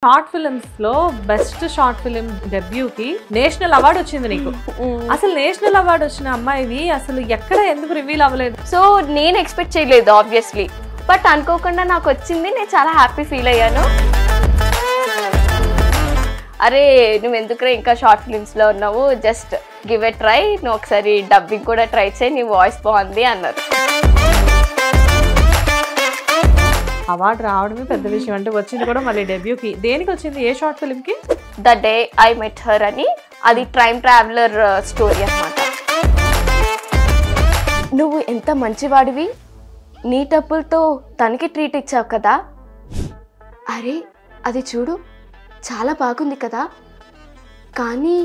Short films లో best short film debut కి national award వచ్చింది నీకు. అసలు నేషనల్ అవార్డు వచ్చిన అమ్మాయివి అసలు ఎక్కడ ఎందుకు రివీల్ అవ్వలేదు? సో నేను ఎక్స్పెక్ట్ చేయలేదు ఆబ్వియస్లీ, బట్ అనుకోకుండా నాకు వచ్చింది. నేను చాలా హ్యాపీ ఫీల్ అయ్యాను. అరే నువ్వు ఎందుకు ఇంకా షార్ట్ ఫిల్మ్స్ లో ఉన్నావు, జస్ట్ గివ్ ఎ ట్రై, నువ్వు ఒకసారి డబ్బింగ్ కూడా ట్రై చేయి, నీ వాయిస్ బాగుంది అన్నారు. అవార్డు రావడమే పెద్ద విషయం. అంటే వచ్చింది కూడా మళ్ళీ డెబ్యూకి. దేనికి వచ్చింది? ఏ షార్ట్ ఫిల్మ్ కి? The day I met her అని. అది టైమ్ ట్రావెలర్ స్టోరీ అన్నమాట. నువ్వు ఎంత మంచివాడివి, నీ డబ్బులతో తనకి ట్రీట్ ఇచ్చావు కదా, అరే అది చూడు చాలా బాగుంది కదా, కానీ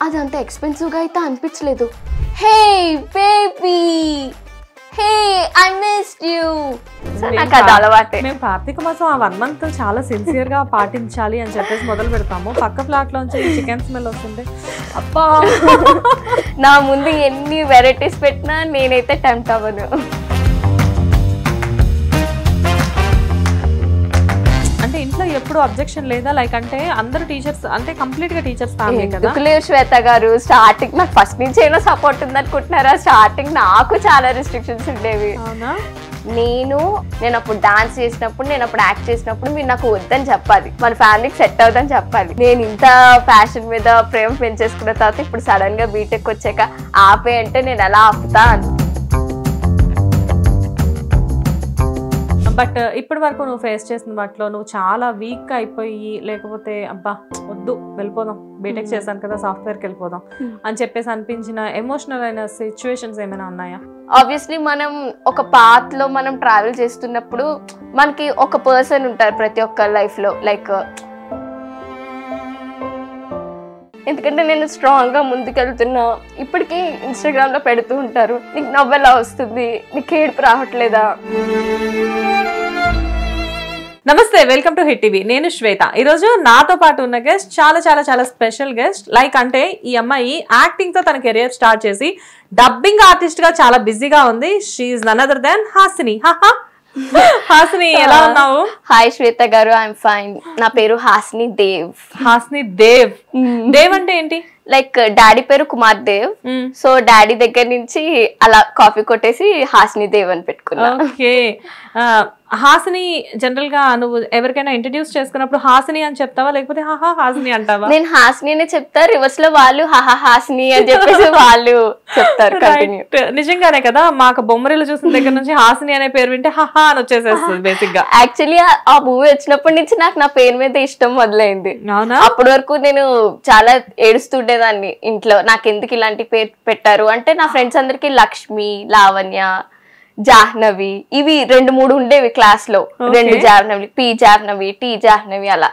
అది అంత ఎక్స్పెన్సివ్గా అయితే అనిపించలేదు. హే baby, hey I missed you. నాకు అది అలవాటే. మేము కార్తీక మాసం ఆ 1 month చాలా సిన్సియర్ గా పాటించాలి అని చెప్పేసి మొదలు పెడతాము. పక్క ఫ్లాట్ లోంచి చికెన్ స్మెల్ వస్తుంటే అబ్బా, నా ముందు ఎన్ని వెరైటీస్ పెట్టినా నేనైతే టెంప్ట్ అవ్వను. అంటే ఇంట్లో ఎప్పుడు అబ్జెక్షన్ లేదా? లైక్ అంటే అందరు టీచర్స్, అంటే కంప్లీట్ గా టీచర్స్ ఫ్యామిలీ కదా. ఎందుకులేరు శ్వేత గారు, స్టార్టింగ్ నాకు ఫస్ట్ నుంచి ఏదో సపోర్ట్ ఉంది అనుకుంటున్నారా? స్టార్టింగ్ నాకు చాలా రెస్ట్రిక్షన్స్ ఉండేవి. అవునా? నేను అప్పుడు డాన్స్ చేసినప్పుడు, నేను అప్పుడు యాక్ట్ చేసినప్పుడు మీరు నాకు వద్దని చెప్పాలి, మన ఫ్యామిలీకి సెట్ అవుదని చెప్పాలి. నేను ఇంత ఫ్యాషన్ మీద ప్రేమ పెంచేసుకున్న తర్వాత ఇప్పుడు సడన్ గా బీటెక్ వచ్చాక ఆపే అంటే నేను ఎలా ఆపుతా అని. బట్ ఇప్పటి వరకు నువ్వు ఫేస్ చేసిన వాటిలో నువ్వు చాలా వీక్ అయిపోయి, లేకపోతే అబ్బా వద్దు వెళ్ళిపోదాం, బీటెక్ చేశాను కదా సాఫ్ట్వేర్కి వెళ్ళిపోదాం అని చెప్పేసి అనిపించిన ఎమోషనల్ అయిన సిచ్యువేషన్స్ ఏమైనా ఉన్నాయా? ఆబ్వియస్లీ మనం ఒక పాత్ లో మనం ట్రావెల్ చేస్తున్నప్పుడు మనకి ఒక పర్సన్ ఉంటారు ప్రతి ఒక్క లైఫ్ లో. లైక్ ఎందుకంటే నేను స్ట్రాంగ్ గా ముందుకెళ్తున్నా, ఇప్పటికీ ఇన్స్టాగ్రామ్ లో పెడుతూ ఉంటారు, నీకు నవ్వెలా వస్తుంది, నీకు ఏడుపు రావట్లేదా. నమస్తే, వెల్కమ్ టు హిట్ టీవీ. నేను శ్వేత. ఈరోజు నాతో పాటు ఉన్న గెస్ట్ చాలా చాలా చాలా స్పెషల్ గెస్ట్. లైక్ అంటే ఈ అమ్మాయి యాక్టింగ్ తో తన కెరియర్ స్టార్ట్ చేసి డబ్బింగ్ ఆర్టిస్ట్ గా చాలా బిజీగా ఉంది. She is none other than Hasini. Hasini, ఎలా ఉన్నావు? హాయ్ శ్వేత గారు, ఐఎమ్ ఫైన్. నా పేరు హాసిని దేవ్. హాసిని దేవ్. దేవ్ అంటే ఏంటి? లైక్ డాడీ పేరు కుమార్ దేవ్, సో డాడీ దగ్గర నుంచి అలా కాపీ కొట్టేసి హాసిని దేవ్ అని పెట్టుకున్నా. ఓకే. హాసిని జనరల్ గా నువ్వు ఎవరికైనా ఇంట్రడ్యూస్ చేసుకున్నప్పుడు హాసిని అని చెప్తావా, లేకపోతే హాహా హాసిని అంటావా? నేను హాసిని అనే చెప్తా, రివర్స్ లో వాళ్ళు హాహా హాసిని అని చెప్పేసి వాళ్ళు చెప్తారు. నిజంగానే కదా, మాకు బొమ్మరిలు చూసిన దగ్గర నుంచి హాసిని అనే పేరు వింటే హాహా అని వచ్చేసేస్తుంది బేసిక్ గా. యాక్చువల్లీ ఆ మూవీ వచ్చినప్పటి నుంచి నాకు నా పేరు మీద ఇష్టం మొదలైంది. అప్పటి వరకు నేను చాలా ఏడుస్తుండేదాన్ని ఇంట్లో, నాకు ఎందుకు ఇలాంటి పేరు పెట్టారు అంటే, నా ఫ్రెండ్స్ అందరికి లక్ష్మి, లావణ్య, జాహ్నవి ఇవి 2-3 ఉండేవి క్లాస్ లో. 2 జాహ్నవి, పి జాహ్నవి, టి జాహ్నవి, అలా.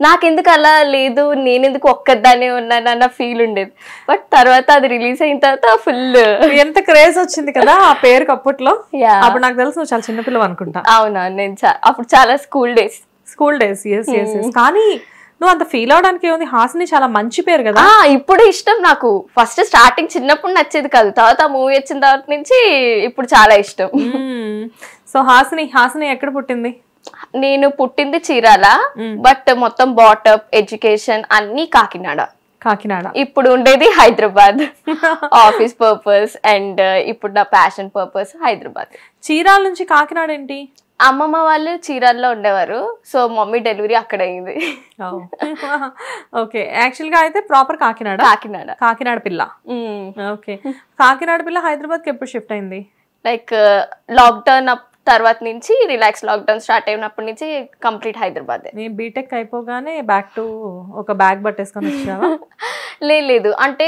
నాకెందుకు అలా లేదు, నేనెందుకు ఒక్కదానే ఉన్నాను అన్న ఫీల్ ఉండేది. బట్ తర్వాత అది రిలీజ్ అయిన తర్వాత ఫుల్ ఎంత క్రేజ్ వచ్చింది కదా ఆ పేరుకి అప్పట్లో. అప్పుడు నాకు తెలుసు నువ్వు చాలా చిన్నపిల్లవు అనుకుంటా. అవునా? నేను అప్పుడు చాలా స్కూల్ డేస్. ఎస్. కానీ నువ్వు అంత ఫీల్ అవడానికి ఏముంది? హాసిని చాలా మంచి పేరు కదా. ఇప్పుడు ఇష్టం నాకు. ఫస్ట్ స్టార్టింగ్ చిన్నప్పుడు నచ్చేది కాదు, తర్వాత మూవీ వచ్చిన తర్వాత నుంచి ఇప్పుడు చాలా ఇష్టం. సో హాసిని ఎక్కడ పుట్టింది? నేను పుట్టింది చీరాల, బట్ మొత్తం బాటప్ ఎడ్యుకేషన్ అన్ని కాకినాడ. ఇప్పుడు ఉండేది హైదరాబాద్. ఆఫీస్ పర్పస్ అండ్ ఇప్పుడు నా ప్యాషన్ పర్పస్ హైదరాబాద్. చీరాల నుంచి కాకినాడ ఏంటి? అమ్మమ్మ వాళ్ళు చీరాల్లో ఉండేవారు, సో మమ్మీ డెలివరీ అక్కడ అయింది. ఓకే. యాక్చువల్ గా అయితే ప్రాపర్ కాకినాడ పిల్ల. ఓకే. కాకినాడ పిల్ల హైదరాబాద్ కి ఎప్పుడు షిఫ్ట్ అయింది? లైక్ లాక్డౌన్ తర్వాత నుంచి, రిలాక్స్ లాక్డౌన్ స్టార్ట్ అయినప్పటి నుంచి కంప్లీట్ హైదరాబాద్. నేను బీటెక్ అయిపోగానే బ్యాక్ టు ఒక బ్యాగ్ పట్టేసుకొని వచ్చావా? లేదు, అంటే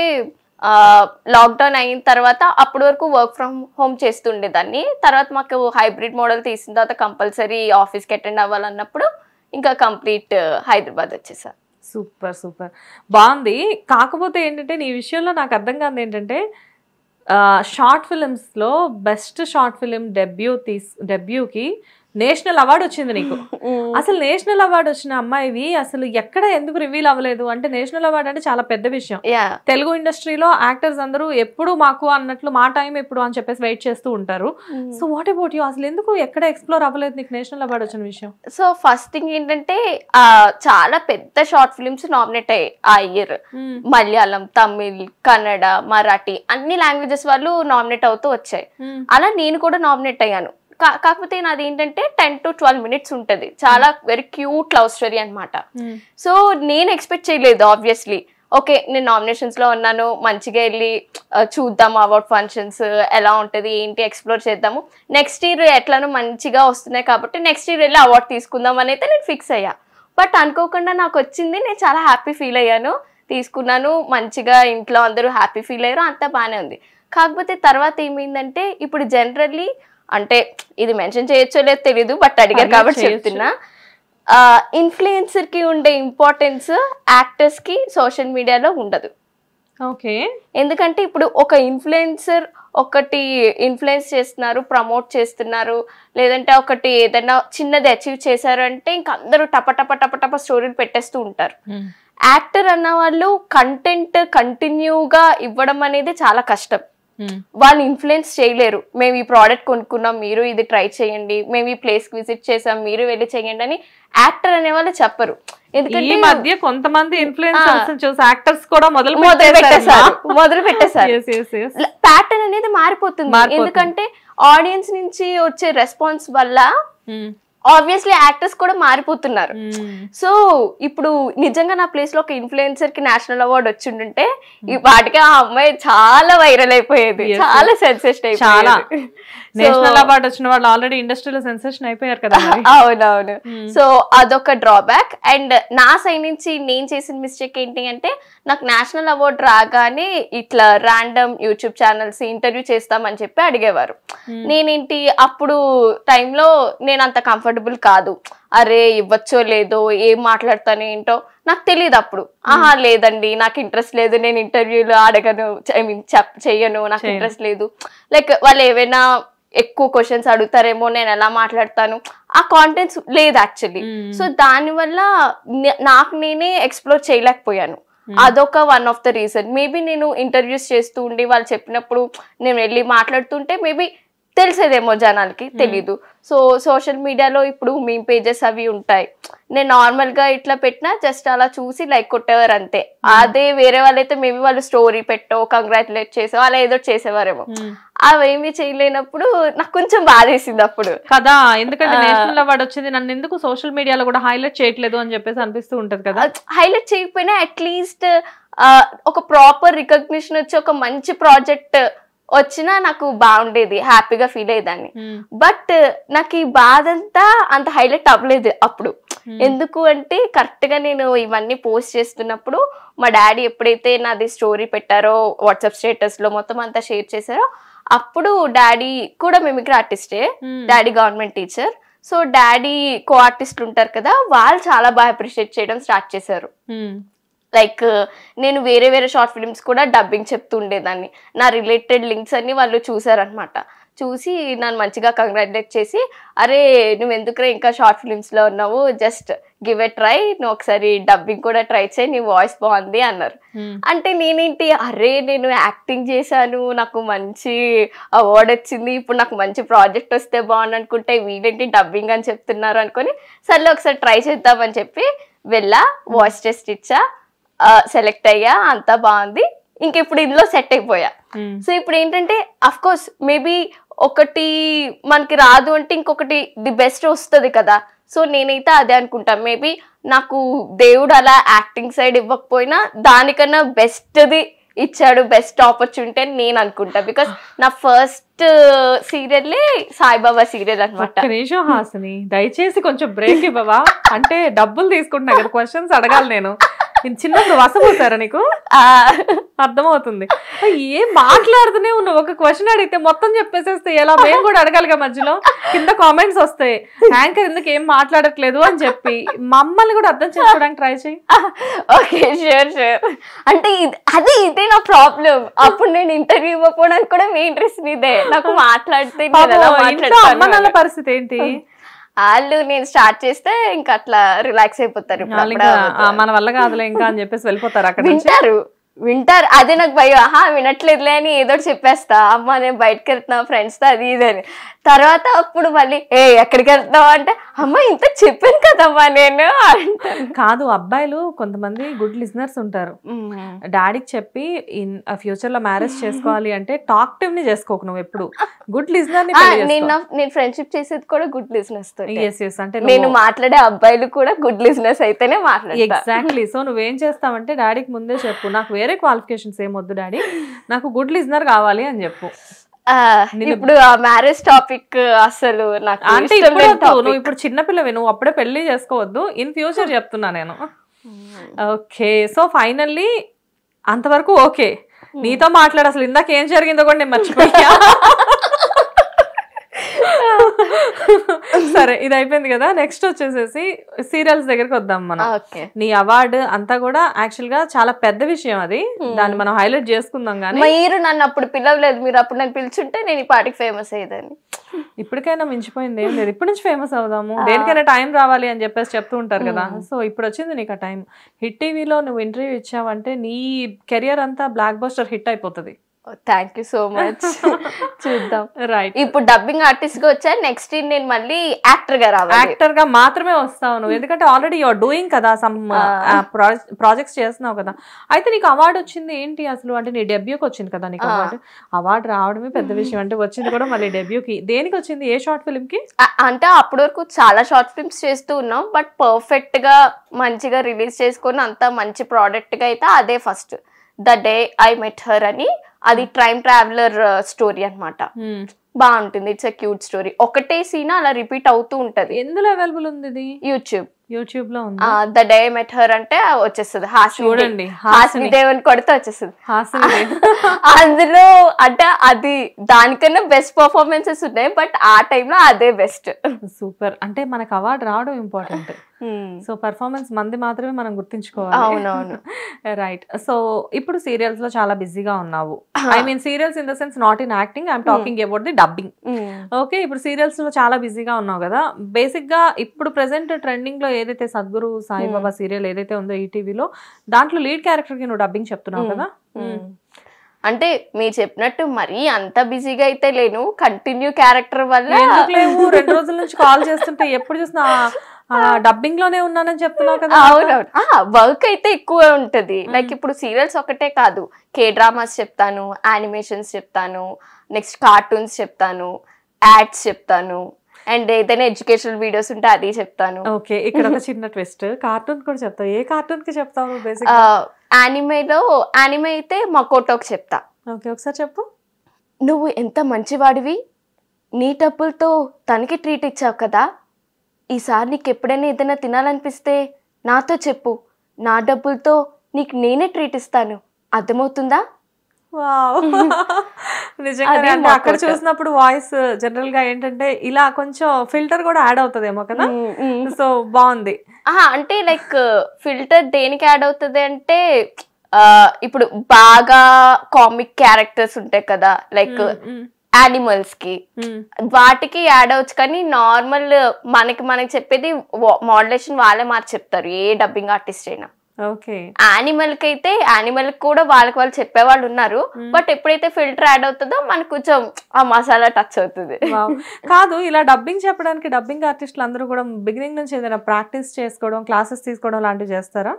లాక్డౌన్ అయిన తర్వాత అప్పటి వరకు వర్క్ ఫ్రమ్ హోమ్ చేస్తుండేదాన్ని. తర్వాత మాకు హైబ్రిడ్ మోడల్ తీసిన తర్వాత కంపల్సరీ ఆఫీస్కి అటెండ్ అవ్వాలన్నప్పుడు ఇంకా కంప్లీట్ హైదరాబాద్ వచ్చేసా. సూపర్ బాగుంది. కాకపోతే ఏంటంటే నీ విషయంలో నాకు అర్థం కాదు ఏంటంటే, షార్ట్ ఫిలిమ్స్లో బెస్ట్ షార్ట్ ఫిలిం డెబ్యూకి నేషనల్ అవార్డు వచ్చింది నీకు. అసలు నేషనల్ అవార్డు వచ్చిన అమ్మాయివి అసలు ఎక్కడ ఎందుకు రివీల్ అవ్వలేదు? అంటే నేషనల్ అవార్డు అంటే చాలా పెద్ద విషయం. తెలుగు ఇండస్ట్రీలో యాక్టర్స్ అందరూ ఎప్పుడు మాకు అన్నట్లు మా టైం ఎప్పుడు అని చెప్పేసి వెయిట్ చేస్తూ ఉంటారు. So what about you? అసలు ఎందుకు ఎక్కడ ఎక్స్ప్లోర్ అవ్వలేదు నీకు నేషనల్ అవార్డు వచ్చిన విషయం? సో ఫస్ట్ థింగ్ ఏంటంటే చాలా పెద్ద షార్ట్ ఫిల్మ్స్ నామినేట్ అయ్యాయి ఆ ఇయర్. మలయాళం, తమిళ్, కన్నడ, మరాఠీ అన్ని లాంగ్వేజెస్ వాళ్ళు నామినేట్ అవుతూ వచ్చాయి. అలా నేను కూడా నామినేట్ అయ్యాను. కాకపోతే నాది ఏంటంటే 10 to 12 minutes ఉంటది. చాలా వెరీ క్యూట్ లవ్ స్టోరీ అనమాట. సో నేను ఎక్స్పెక్ట్ చేయలేదు ఆబ్వియస్లీ. ఓకే, నేను నామినేషన్స్ లో ఉన్నాను, మంచిగా వెళ్ళి చూద్దాము అవార్డ్ ఫంక్షన్స్ ఎలా ఉంటది ఏంటి ఎక్స్ప్లోర్ చేద్దాము. నెక్స్ట్ ఇయర్ ఎట్లానో మంచిగా వస్తున్నాయి కాబట్టి నెక్స్ట్ ఇయర్ వెళ్ళి అవార్డ్ తీసుకుందాం అని అయితే నేను ఫిక్స్ అయ్యా. బట్ అనుకోకుండా నాకు వచ్చింది, నేను చాలా హ్యాపీ ఫీల్ అయ్యాను, తీసుకున్నాను, మంచిగా ఇంట్లో అందరూ హ్యాపీ ఫీల్ అయ్యారు, అంతా బాగానే ఉంది. కాకపోతే తర్వాత ఏమైందంటే ఇప్పుడు జనరల్లీ అంటే ఇది మెన్షన్ చేయొచ్చో లేదో తెలీదు, బట్ అడిగారు కాబట్టి చెప్తున్నా. ఇన్ఫ్లుయెన్సర్ కి ఉండే ఇంపార్టెన్స్ యాక్టర్స్ కి సోషల్ మీడియాలో ఉండదు. ఓకే, ఎందుకంటే ఇప్పుడు ఒక ఇన్ఫ్లుయెన్సర్ ఒకటి ఇన్ఫ్లుయెన్స్ చేస్తున్నారు, ప్రమోట్ చేస్తున్నారు, లేదంటే ఒకటి ఏదైనా చిన్నది అచీవ్ చేశారు అంటే ఇంక అందరూ టప స్టోరీలు పెట్టేస్తూ ఉంటారు. యాక్టర్ అన్న వాళ్ళు కంటెంట్ కంటిన్యూగా ఇవ్వడం అనేది చాలా కష్టం. వాళ్ళు ఇన్ఫ్లుయెన్స్ చేయలేరు. మేము ఈ ప్రోడక్ట్ కొనుక్కున్నాం, మీరు ఇది ట్రై చేయండి, మేము ఈ ప్లేస్ కి విజిట్ చేసాం, మీరు వెళ్ళి చేయండి అని యాక్టర్ అనే వాళ్ళు చెప్పరు. ఎందుకంటే ఈ మధ్య కొంతమంది ఇన్ఫ్లుయెన్సర్స్ చూసి యాక్టర్స్ కూడా మొదలు పెట్టేశారు. ప్యాటర్న్ అనేది మారిపోతుంది. ఎందుకంటే ఆడియన్స్ నుంచి వచ్చే రెస్పాన్స్ వల్ల ఆబ్వియస్లీ యాక్టర్స్ కూడా మారిపోతున్నారు. సో ఇప్పుడు నిజంగా నా ప్లేస్ లో ఒక ఇన్ఫ్లుయెన్సర్ కి నేషనల్ అవార్డు వచ్చిండుంటే వాటికి ఆ అమ్మాయి చాలా వైరల్ అయిపోయేది, చాలా సెన్సేషన్ అయిపోయేది. నేషనల్ అవార్డు వచ్చిన వాళ్ళు ఆల్రెడీ ఇండస్ట్రీలో సెన్సేషన్ అయిపోయారు కదా. అవునవును. సో అదొక డ్రాబ్యాక్. అండ్ నా సైడ్ నుంచి నేను చేసిన మిస్టేక్ ఏంటి అంటే, నాకు నేషనల్ అవార్డు రాగానే ఇట్లా ర్యాండమ్ యూట్యూబ్ ఛానల్స్ ఇంటర్వ్యూ చేస్తామని చెప్పి అడిగేవారు. నేనేంటి అప్పుడు టైంలో నేను అంత కంఫర్టబుల్ కాదు. అరే ఇవ్వచ్చో లేదో, ఏం మాట్లాడతాను ఏంటో నాకు తెలియదు అప్పుడు. లేదండి నాకు ఇంట్రెస్ట్ లేదు, నేను ఇంటర్వ్యూలు అడగను, ఐ మీన్ చెయ్యను, నాకు ఇంట్రెస్ట్ లేదు. లైక్ వాళ్ళు ఏవైనా ఎక్కువ క్వశ్చన్స్ అడుగుతారేమో, నేను ఎలా మాట్లాడతాను, ఆ కాంటెంట్స్ లేదు యాక్చువల్లీ. సో దానివల్ల నాకు నేనే ఎక్స్ప్లోర్ చేయలేకపోయాను. అదొక one of the reason. Maybe నేను ఇంటర్వ్యూస్ చేస్తూ ఉండి వాళ్ళు చెప్పినప్పుడు నేను వెళ్ళి మాట్లాడుతుంటే మేబీ తెలిసేదేమో జనాలకి, తెలీదు. సో సోషల్ మీడియాలో ఇప్పుడు మీమ్ పేజెస్ అవి ఉంటాయి, నేను నార్మల్ గా ఇట్లా పెట్టినా జస్ట్ అలా చూసి లైక్ కొట్టేవారు అంతే. అదే వేరే వాళ్ళైతే మేబీ వాళ్ళు స్టోరీ పెట్టో కంగ్రాచులేట్ చేసో అలా ఏదో చేసేవారేమో. అవేమీ చేయలేనప్పుడు నాకు కొంచెం బాధేసింది అప్పుడు కదా. ఎందుకంటే నేషనల్ అవార్డు వచ్చింది, నన్ను ఎందుకు సోషల్ మీడియాలో కూడా హైలైట్ చేయట్లేదు అని చెప్పేసి అనిపిస్తూ ఉంటది కదా. హైలైట్ చేయకపోయినా అట్లీస్ట్ ఒక ప్రాపర్ రికగ్నిషన్ వచ్చి ఒక మంచి ప్రాజెక్ట్ వచ్చినా నాకు బాగుండేది, హ్యాపీగా ఫీల్ అయ్యేదాన్ని. బట్ నాకు ఈ బాధ అంతా అంత హైలైట్ అవ్వలేదు అప్పుడు. ఎందుకు అంటే కరెక్ట్ గా నేను ఇవన్నీ పోస్ట్ చేస్తున్నప్పుడు మా డాడీ ఎప్పుడైతే నాది స్టోరీ పెట్టారో వాట్సాప్ స్టేటస్ లో మొత్తం అంతా షేర్ చేశారో అప్పుడు డాడీ కూడా మిమిక్రీ ఆర్టిస్టే, daddy government teacher. So daddy కో ఆర్టిస్టులు ఉంటారు కదా, వాళ్ళు చాలా బాగా అప్రిషియేట్ చేయడం స్టార్ట్ చేశారు. లైక్ నేను వేరే వేరే షార్ట్ ఫిల్మ్స్ కూడా డబ్బింగ్ చెప్తూ ఉండేదాన్ని, నా రిలేటెడ్ లింక్స్ అన్ని వాళ్ళు చూసారనమాట. చూసి నన్ను మంచిగా కంగ్రాచులేట్ చేసి, అరే నువ్వు ఎందుకు ఇంకా షార్ట్ ఫిల్మ్స్ లో ఉన్నావు, జస్ట్ గివ్ ఎ ట్రై, నువ్వు ఒకసారి డబ్బింగ్ కూడా ట్రై చేయి, నీ వాయిస్ బాగుంది అన్నారు. అంటే నేనేంటి, అరే నేను యాక్టింగ్ చేశాను, నాకు మంచి అవార్డు వచ్చింది, ఇప్పుడు నాకు మంచి ప్రాజెక్ట్ వస్తే బాగుంది అనుకుంటే వీళ్ళేంటి డబ్బింగ్ అని చెప్తున్నారు అనుకొని సర్లే ఒకసారి ట్రై చేద్దామని చెప్పి వెళ్ళా, వాయిస్ టెస్ట్ ఇచ్చా, సెలెక్ట్ అయ్యా, అంతా బాగుంది. ఇంక ఇప్పుడు ఇందులో సెట్ అయిపోయా. సో ఇప్పుడు ఏంటంటే అఫ్ కోర్స్ మేబీ ఒకటి మనకి రాదు అంటే ఇంకొకటి ది బెస్ట్ వస్తుంది కదా. సో నేనైతే అదే అనుకుంటా, మేబీ నాకు దేవుడు అలా యాక్టింగ్ సైడ్ ఇవ్వకపోయినా దానికన్నా బెస్ట్ది ఇచ్చాడు, బెస్ట్ ఆపర్చునిటీ అని నేను అనుకుంటా. బికాస్ నా ఫస్ట్ సీరియల్లే సాయిబాబా సీరియల్ అనమాట. హాసిని దయచేసి కొంచెం బ్రేక్ ఇవ్వవా, అంటే డబ్బులు తీసుకుంటున్నా కదా, క్వశ్చన్స్ అడగాలి నేను. చిన్నప్పుడు వసపోతారా నీకు? అర్థమవుతుంది. ఏం మాట్లాడుతూనే ఉన్నావు, ఒక క్వశ్చన్ అడిగితే మొత్తం చెప్పేసేస్తే ఎలా? మేము కూడా అడగాలిగా, మధ్యలో కింద కామెంట్స్ వస్తాయి, యాంకర్ ఎందుకు ఏం మాట్లాడట్లేదు అని చెప్పి. మమ్మల్ని కూడా అర్థం చేసుకోవడానికి ట్రై చేయి. Okay sure sure. అంటే అది ఇదే నా ప్రాబ్లం. అప్పుడు నేను ఇంటర్వ్యూ ఇవ్వకపోవడానికి కూడా మెయిన్ రీజన్ ఇదే, నాకు మాట్లాడితే అమ్మ నాన్న పరిస్థితి ఏంటి? వాళ్ళు నేను స్టార్ట్ చేస్తే ఇంకా అట్లా రిలాక్స్ అయిపోతారు. మన వల్ల కాదులే ఇంకా అని చెప్పేసి వెళ్ళిపోతారు. అక్కడ వింటారు అదే నాకు భయం. వినట్లేదులే అని ఏదో చెప్పేస్తా, అమ్మ నేను బయటకు వెళ్తున్నా ఫ్రెండ్స్ తో అది ఇది అని. తర్వాత అప్పుడు మళ్ళీ ఎక్కడికి వెళ్తున్నావు అంటే అమ్మ ఇంత చెప్పాను కదమ్మా నేను అంటాను. కాదు, అబ్బాయిలు కొంతమంది గుడ్ లిజనర్స్ ఉంటారు. డాడీకి చెప్పి ఫ్యూచర్ లో మ్యారేజ్ చేసుకోవాలి అంటే టాక్టివ్ ని చేసుకోకు, నువ్వు ఎప్పుడు గుడ్ లిజనర్ ని. నేను ఫ్రెండ్షిప్ చేసేది కూడా గుడ్ లిజనర్స్ తో. అంటే నేను మాట్లాడే అబ్బాయిలు కూడా గుడ్ లిజనర్స్ అయితేనే మాట్లాడతా. ఎగ్జాక్ట్లీ. సో నువ్వేం చేస్తావంటే డాడీకి ముందే చెప్పు, నాకు వేరే క్వాలిఫికేషన్స్ ఏమొద్దు డాడీ, నాకు గుడ్ లిజనర్ కావాలి అని చెప్పు. ఇప్పుడు ఆ మ్యారేజ్ టాపిక్ అసలు నాకు అంటే నువ్వు ఇప్పుడు చిన్నపిల్లవి, నువ్వు అప్పుడే పెళ్లి చేసుకోవద్దు, ఇన్ ఫ్యూచర్ చెప్తున్నా నేను. ఓకే, సో ఫైనల్లీ అంతవరకు ఓకే. నీతో మాట్లాడు, అసలు ఇందాక ఏం జరిగిందో కూడా నేను మర్చిపోయా. సరే, ఇది అయిపోయింది కదా. నెక్స్ట్ వచ్చేసేసి సీరియల్స్ దగ్గరికి వద్దాం మనం. నీ అవార్డు అంతా కూడా యాక్చువల్ గా చాలా పెద్ద విషయం, అది దాన్ని మనం హైలైట్ చేసుకుందాం. కానీ మీరు నన్ను అప్పుడు పిలవలేదు, మీరు అప్పుడు నన్ను పిలుచుంటే నేను ఈ పాటికి ఫేమస్ అయ్యేదాన్ని. ఇప్పటికైనా మించిపోయింది ఏం లేదు, ఇప్పటి నుంచి ఫేమస్ అవుదాము, దేనికైనా టైం రావాలి అని చెప్పేసి చెప్తూ ఉంటారు కదా. సో ఇప్పుడు వచ్చింది నీకు ఆ టైం. హిట్ టీవీలో నువ్వు ఇంటర్వ్యూ ఇచ్చావంటే నీ కెరియర్ అంతా బ్లాక్ బస్టర్ హిట్ అయిపోతుంది. Thank you so much. చూద్దాం. రైట్, ఇప్పుడు డబ్బింగ్ ఆర్టిస్ట్ గా వచ్చా, నెక్స్ట్ నేను మళ్ళీ యాక్టర్ గా రావాలి. యాక్టర్ గా మాత్రమే వస్తావు నువ్వు, ఎందుకంటే ఆల్రెడీ యువర్ డూయింగ్ కదా, సమ్ ప్రాజెక్ట్స్ చేస్తున్నావు కదా. అయితే నీకు అవార్డు వచ్చింది ఏంటి అసలు? అంటే నీ డెబ్యూకి వచ్చింది కదా నీకు అవార్డు రావడమే పెద్ద విషయం. అంటే వచ్చింది కూడా మళ్ళీ డెబ్యూకి. దేనికి వచ్చింది? ఏ షార్ట్ ఫిల్మ్ కి? అంటే అప్పటి వరకు చాలా షార్ట్ ఫిల్మ్స్ చేస్తూ ఉన్నాం, బట్ పర్ఫెక్ట్ గా మంచిగా రిలీజ్ చేసుకొని అంత మంచి ప్రోడక్ట్ గా అయితే అదే first the day I met her అని. అది టైమ్ ట్రావెలర్ స్టోరీ అన్నమాట. బాగుంటుంది, ఇట్స్ ఎ క్యూట్ స్టోరీ. ఒకటే సీన్ అలా రిపీట్ అవుతూ ఉంటది. ఎందులో అవైలబుల్ ఉంది ఇది? యూట్యూబ్ లో ఉంది. ద డే మెట్ హర్ అంటే వచ్చేస్తుంది, చూడండి హాసిని దేవన్ కొడితే వచ్చేస్తుంది. అందులో అంటే అది దానికన్నా బెస్ట్ పర్ఫార్మెన్సెస్ ఉన్నాయి, బట్ ఆ టైంలో అదే బెస్ట్. సూపర్. అంటే మనకు అవార్డు రావడం ఇంపార్టెంట్. సో పర్ఫార్మెన్స్ మంది మాత్రమే మనం గుర్తించుకోవాలి. అవునవును. రైట్. సో ఇప్పుడు సీరియల్స్ లో చాలా బిజీగా ఉన్నావు. I mean serials in the sense not in acting, I'm talking about the dubbing. Okay, ఇప్పుడు సీరియల్స్ లో చాలా బిజీగా ఉన్నావు కదా. బేసిక్ గా ఇప్పుడు ప్రెసెంట్ ట్రెండింగ్ లో ఏదైతే సద్గురు సాయిబాబా సీరియల్ ఏదైతే ఉందో ఈటీవీలో, దాంట్లో లీడ్ క్యారెక్టర్ కి నువ్వు డబ్బింగ్ చెప్తున్నావు కదా. అంటే మీరు చెప్పినట్టు మరీ అంత బిజీగా అయితే లేను, కంటిన్యూ క్యారెక్టర్ వల్ల. 2 రోజుల నుంచి కాల్ చేస్తుంటే ఎప్పుడు చూసినా డబ్బింగ్ లోనే ఉన్నానని చెప్తున్నావు కదా. అవునవును, వర్క్ అయితే ఎక్కువ ఉంటది. లైక్ ఇప్పుడు సీరియల్స్ ఒకటే కాదు, కే డ్రామాస్ చెప్తాను, యానిమేషన్స్ చెప్తాను, నెక్స్ట్ కార్టూన్స్ చెప్తాను, యాడ్స్ చెప్తాను, అండ్ ఏదైనా ఎడ్యుకేషనల్ వీడియోస్ ఉంటే అది చెప్తాను. ఓకే, ఇక్కడ ఒక చిన్న ట్విస్ట్, కార్టూన్ కూడా చెప్తావు. ఏ కార్టూన్ కి చెప్తావు? యానిమే అయితే మకోటోకి చెప్తా. ఓకే, ఒకసారి చెప్పు. నువ్వు ఎంత మంచివాడివి, నీ డబ్బులతో తనకి ట్రీట్ ఇచ్చావు కదా, ఈసారి నీకు ఎప్పుడైనా ఏదైనా తినాలనిపిస్తే నాతో చెప్పు, నా డబ్బులతో నీకు నేనే ట్రీట్ ఇస్తాను, అర్థమవుతుందా? నిజంగా అక్కడ చూసినప్పుడు వాయిస్ జనరల్ గా ఏంటంటే ఇలా కొంచెం ఫిల్టర్ కూడా యాడ్ అవుతుందేమో కదా. సో బాగుంది. అంటే లైక్ ఫిల్టర్ దేనికి యాడ్ అవుతుంది అంటే, ఇప్పుడు బాగా కామిక్ క్యారెక్టర్స్ ఉంటాయి కదా, లైక్ యానిమల్స్ కి, వాటికి యాడ్ అవచ్చు. కానీ నార్మల్ మనకి చెప్పేది మోడ్యులేషన్ వాళ్ళే మార్చి చెప్తారు, ఏ డబ్బింగ్ ఆర్టిస్ట్ అయినా. యానిమల్ కి అయితే యానిమల్ కూడా వాళ్ళు చెప్పేవాళ్ళు ఉన్నారు, బట్ ఎప్పుడైతే ఫిల్టర్ యాడ్ అవుతుందో మనకు కొంచెం ఆ మసాలా టచ్ అవుతుంది. కాదు, ఇలా డబ్బింగ్ చెప్పడానికి డబ్బింగ్ ఆర్టిస్టులు అందరూ కూడా బిగినింగ్ నుంచి ఏదైనా ప్రాక్టీస్ చేసుకోవడం, క్లాసెస్ తీసుకోవడం లాంటివి చేస్తారా?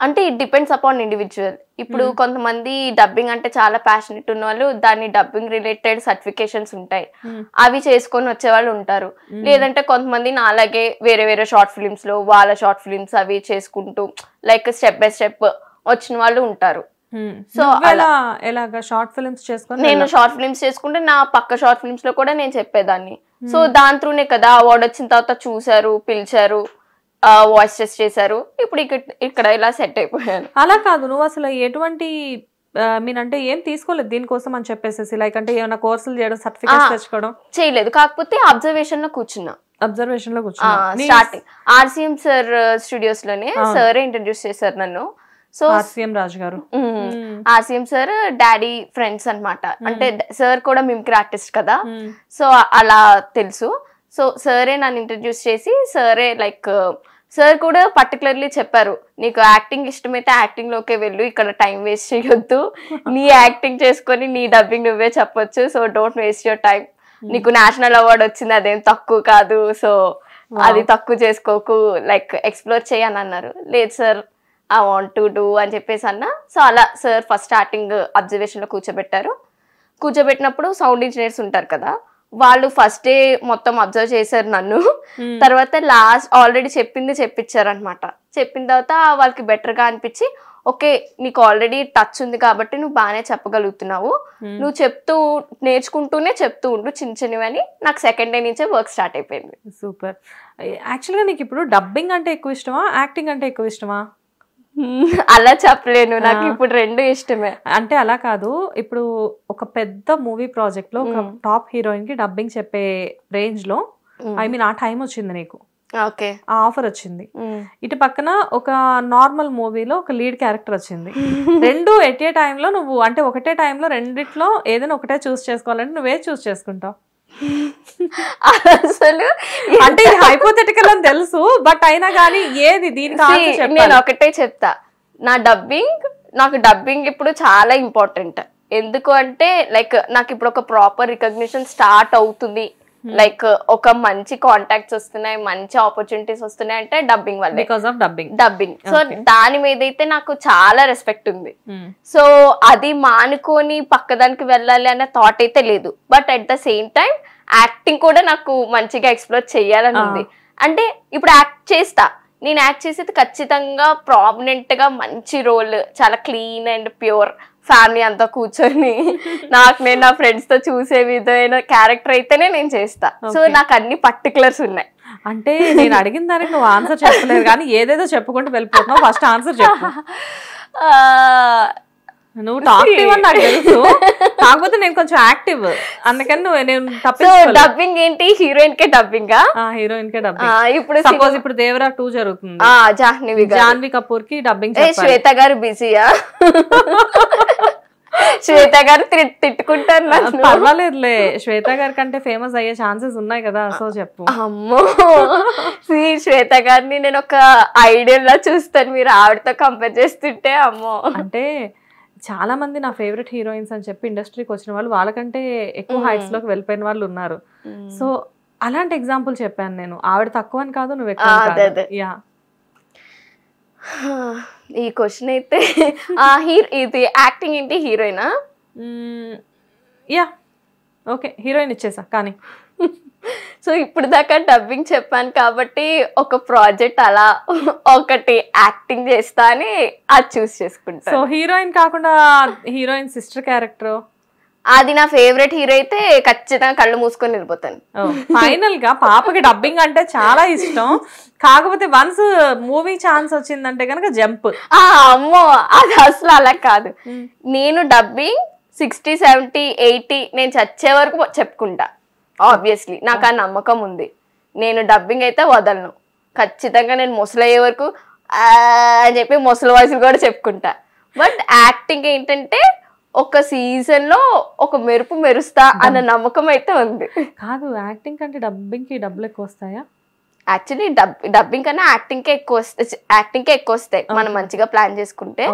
అంటే ఇట్ డిపెండ్స్ అపాన్ ఇండివిజువల్. ఇప్పుడు కొంతమంది డబ్బింగ్ అంటే చాలా ప్యాషనెట్ ఉన్న వాళ్ళు దాన్ని డబ్బింగ్ రిలేటెడ్ సర్టిఫికేషన్స్ ఉంటాయి, అవి చేసుకొని వచ్చే వాళ్ళు ఉంటారు. లేదంటే కొంతమంది అలాగే వేరే వేరే షార్ట్ ఫిలిమ్స్ లో వాళ్ళ షార్ట్ ఫిలిమ్స్ అవి చేసుకుంటూ లైక్ స్టెప్ బై స్టెప్ వచ్చిన వాళ్ళు ఉంటారు. సో షార్ట్ ఫిలిమ్స్ చేసుకుని నేను షార్ట్ ఫిలిమ్స్ చేసుకుంటే నా పక్క షార్ట్ ఫిలిమ్స్ లో కూడా నేను చెప్పేదాన్ని. సో దాని త్రూనే కదా అవార్డు వచ్చిన తర్వాత చూసారు, పిలిచారు, వాయిస్ టెస్ట్ చేశారు, ఇప్పుడు ఇక్కడ ఇలా సెట్ అయిపోయాను. అలా కాదు, నువ్వు అసలు ఎటువంటి మీనంటే ఏం తీసుకోలేదు దీనికోసం అని చెప్పేసి, లైక్ అంటే ఏమైనా కోర్సులు చేయడం, సర్టిఫికేట్స్ తెచ్చుకోవడం చేయలేదు. కాకపోతే అబ్జర్వేషన్ లో కూర్చున్నా. స్టార్టింగ్ ఆర్సీఎం సార్ స్టూడియోస్ లోనే సార్ ఇంట్రడ్యూస్ చేశారు నన్ను. సో ఆర్సీఎం రాజు గారు, ఆర్సీఎం సార్ డాడీ ఫ్రెండ్స్ అన్నమాట. అంటే సార్ కూడా మిమిక్రీ ఆర్టిస్ట్ కదా, సో అలా తెలుసు. సో సరే నన్ను ఇంట్రడ్యూస్ చేసి సరే లైక్ సార్ కూడా పర్టికులర్లీ చెప్పారు, నీకు యాక్టింగ్ ఇష్టమైతే యాక్టింగ్ లోకే వెళ్ళు, ఇక్కడ టైం వేస్ట్ చేయొద్దు, నీ యాక్టింగ్ చేసుకొని నీ డబ్బింగ్ నువ్వే చెప్పొచ్చు, so don't waste your time, నీకు నేషనల్ అవార్డ్ వచ్చింది అదేం తక్కువ కాదు, సో అది తక్కువ చేసుకోకు, లైక్ ఎక్స్ప్లోర్ చేయని అన్నారు. లేదు sir I want to do అని చెప్పేసి అన్నా. సో అలా సార్ ఫస్ట్ స్టార్టింగ్ అబ్జర్వేషన్ లో కూర్చోబెట్టినప్పుడు సౌండ్ ఇంజనీర్స్ ఉంటారు కదా, వాళ్ళు ఫస్ట్ డే మొత్తం అబ్జర్వ్ చేశారు నన్ను. తర్వాత లాస్ట్ ఆల్రెడీ చెప్పించారు అనమాట. చెప్పిన తర్వాత వాళ్ళకి బెటర్ గా అనిపించి, ఓకే నీకు ఆల్రెడీ టచ్ ఉంది కాబట్టి నువ్వు బాగానే చెప్పగలుగుతున్నావు, నువ్వు నేర్చుకుంటూనే చెప్తూ ఉండు చిన్నవని. నాకు సెకండ్ డే నుంచే వర్క్ స్టార్ట్ అయిపోయింది. సూపర్. యాక్చువల్గా నీకు ఇప్పుడు డబ్బింగ్ అంటే ఎక్కువ ఇష్టమా, యాక్టింగ్ అంటే ఎక్కువ ఇష్టమా? అలా చెప్పలేను, నాకు ఇప్పుడు రెండు ఇష్టమే. అంటే అలా కాదు, ఇప్పుడు ఒక పెద్ద మూవీ ప్రాజెక్ట్ లో ఒక టాప్ హీరోయిన్ కి డబ్బింగ్ చెప్పే రేంజ్ లో ఐ మీన్ ఆ టైం వచ్చింది నీకు, ఓకే ఆ ఆఫర్ వచ్చింది. ఇటు పక్కన ఒక నార్మల్ మూవీలో ఒక లీడ్ క్యారెక్టర్ వచ్చింది. రెండు ఎట్ ఏ టైంలో నువ్వు అంటే ఒకటే టైంలో రెండిట్లో ఏదైనా ఒకటే చూస్ చేసుకోవాలంటే నువ్వే చూస్ చేసుకుంటావు? అసలు అంటే ఇది హైపోథెటికల్ అని తెలుసు, బట్ అయినా కానీ ఏది దీనికి నేను ఒకటే చెప్తా, నాకు డబ్బింగ్ ఇప్పుడు చాలా ఇంపార్టెంట్. ఎందుకు అంటే లైక్ నాకు ఇప్పుడు ఒక ప్రాపర్ రికగ్నిషన్ స్టార్ట్ అవుతుంది, లైక్ ఒక మంచి కాంటాక్ట్స్ వస్తున్నాయి, మంచి ఆపర్చునిటీస్ వస్తున్నాయి అంటే డబ్బింగ్ వల్ల, బికాస్ ఆఫ్ డబ్బింగ్. సో దాని మీద అయితే నాకు చాలా రెస్పెక్ట్ ఉంది. సో అది మానుకొని పక్కదానికి వెళ్ళాలి అనే థాట్ అయితే లేదు. But at the same time acting కూడా నాకు మంచిగా ఎక్స్ప్లోర్ చేయాలని ఉంది. అంటే ఇప్పుడు నేను యాక్ట్ చేసేది ఖచ్చితంగా ప్రామినెంట్ గా మంచి రోల్, చాలా క్లీన్ అండ్ ప్యూర్, ఫ్యామిలీ అంతా కూర్చొని నేను నా ఫ్రెండ్స్ తో చూసే విధమైన క్యారెక్టర్ అయితేనే నేను చేస్తా. సో నాకు అన్ని పర్టికులర్స్ ఉన్నాయి. అంటే నేను అడిగిన దానికి నువ్వు ఆన్సర్ చెప్పలేదు కానీ ఏదేదో చెప్పుకుంటూ వెళ్ళిపోతున్నావు. ఫస్ట్ ఆన్సర్ చెప్పు. నువ్వు టాక్టివ్ అని నాకు తెలుసు, కాకపోతే నేను కొంచెం యాక్టివ్, అందుకని నేను డబ్బింగ్ ఏంటి, హీరోయిన్ కే డబ్బింగ్, హీరోయిన్ కే డబ్బింగ్. ఇప్పుడు సపోజ్ ఇప్పుడు దేవరా 2 జరుగుతుంది, జాహ్నవి కపూర్ కి డబ్బింగ్. శ్వేత గారు బిజీయా? శ్వేత గారు తిట్టుకుంటారు. పర్వాలేదులే, శ్వేత గారి కంటే ఫేమస్ అయ్యే ఛాన్సెస్ ఉన్నాయి కదా, సో చెప్పు. అమ్మో, శ్వేత గారిని నేను ఒక ఐడియల్ లా చూస్తాను, మీరు ఆవిడతో కంపేర్ చేస్తుంటే అమ్మో. అంటే చాలా మంది నా ఫేవరెట్ హీరోయిన్స్ అని చెప్పి ఇండస్ట్రీకి వచ్చిన వాళ్ళు వాళ్ళకంటే ఎక్కువ హైట్స్ లోకి వెళ్ళిపోయిన వాళ్ళు ఉన్నారు. సో అలాంటి ఎగ్జాంపుల్ చెప్పాను నేను. ఆవిడ తక్కువ అని కాదు, నువ్వు ఎక్కువ. యా, ఈ క్వశ్చన్ అయితే ఇది యాక్టింగ్ ఏంటి, హీరోయినా? యా ఓకే, హీరోయిన్ ఇచ్చేసా. కానీ సో ఇప్పుడు దాకా డబ్బింగ్ చెప్పాను కాబట్టి ఒక ప్రాజెక్ట్ అలా ఒకటి యాక్టింగ్ చేస్తా అని అది చూస్ చేసుకుంటా. సో హీరోయిన్ కాకుండా హీరోయిన్ సిస్టర్ క్యారెక్టర్, అది నా ఫేవరెట్ హీరో అయితే ఖచ్చితంగా కళ్ళు మూసుకొని వెళ్ళిపోతాను. ఫైనల్ గా పాపకి డబ్బింగ్ అంటే చాలా ఇష్టం, కాకపోతే వన్స్ మూవీ ఛాన్స్ వచ్చిందంటే కనుక జంప్. అమ్మో, అది అసలు అలా కాదు. నేను డబ్బింగ్ 60, 70, 80 నేను చచ్చే వరకు చెప్పుకుంటా. ఆబ్వియస్లీ నాకు ఆ నమ్మకం ఉంది. నేను డబ్బింగ్ అయితే వదలను, ఖచ్చితంగా నేను ముసలయ్యే వరకు అని చెప్పి ముసలి వాయిస్లు కూడా చెప్పుకుంటా. బట్ యాక్టింగ్ ఏంటంటే ఒక సీజన్ లో ఒక మెరుపు మెరుస్తా అన్న నమ్మకం అయితే ఉంది. కాదు, యాక్టింగ్ కంటే డబ్బింగ్ కి డబ్బులు ఎక్కువ వస్తాయా? యాక్చువల్లీ డబ్బింగ్ కన్నా యాక్టింగ్ కే ఎక్కువ వస్తాయి మనం మంచిగా ప్లాన్ చేసుకుంటే.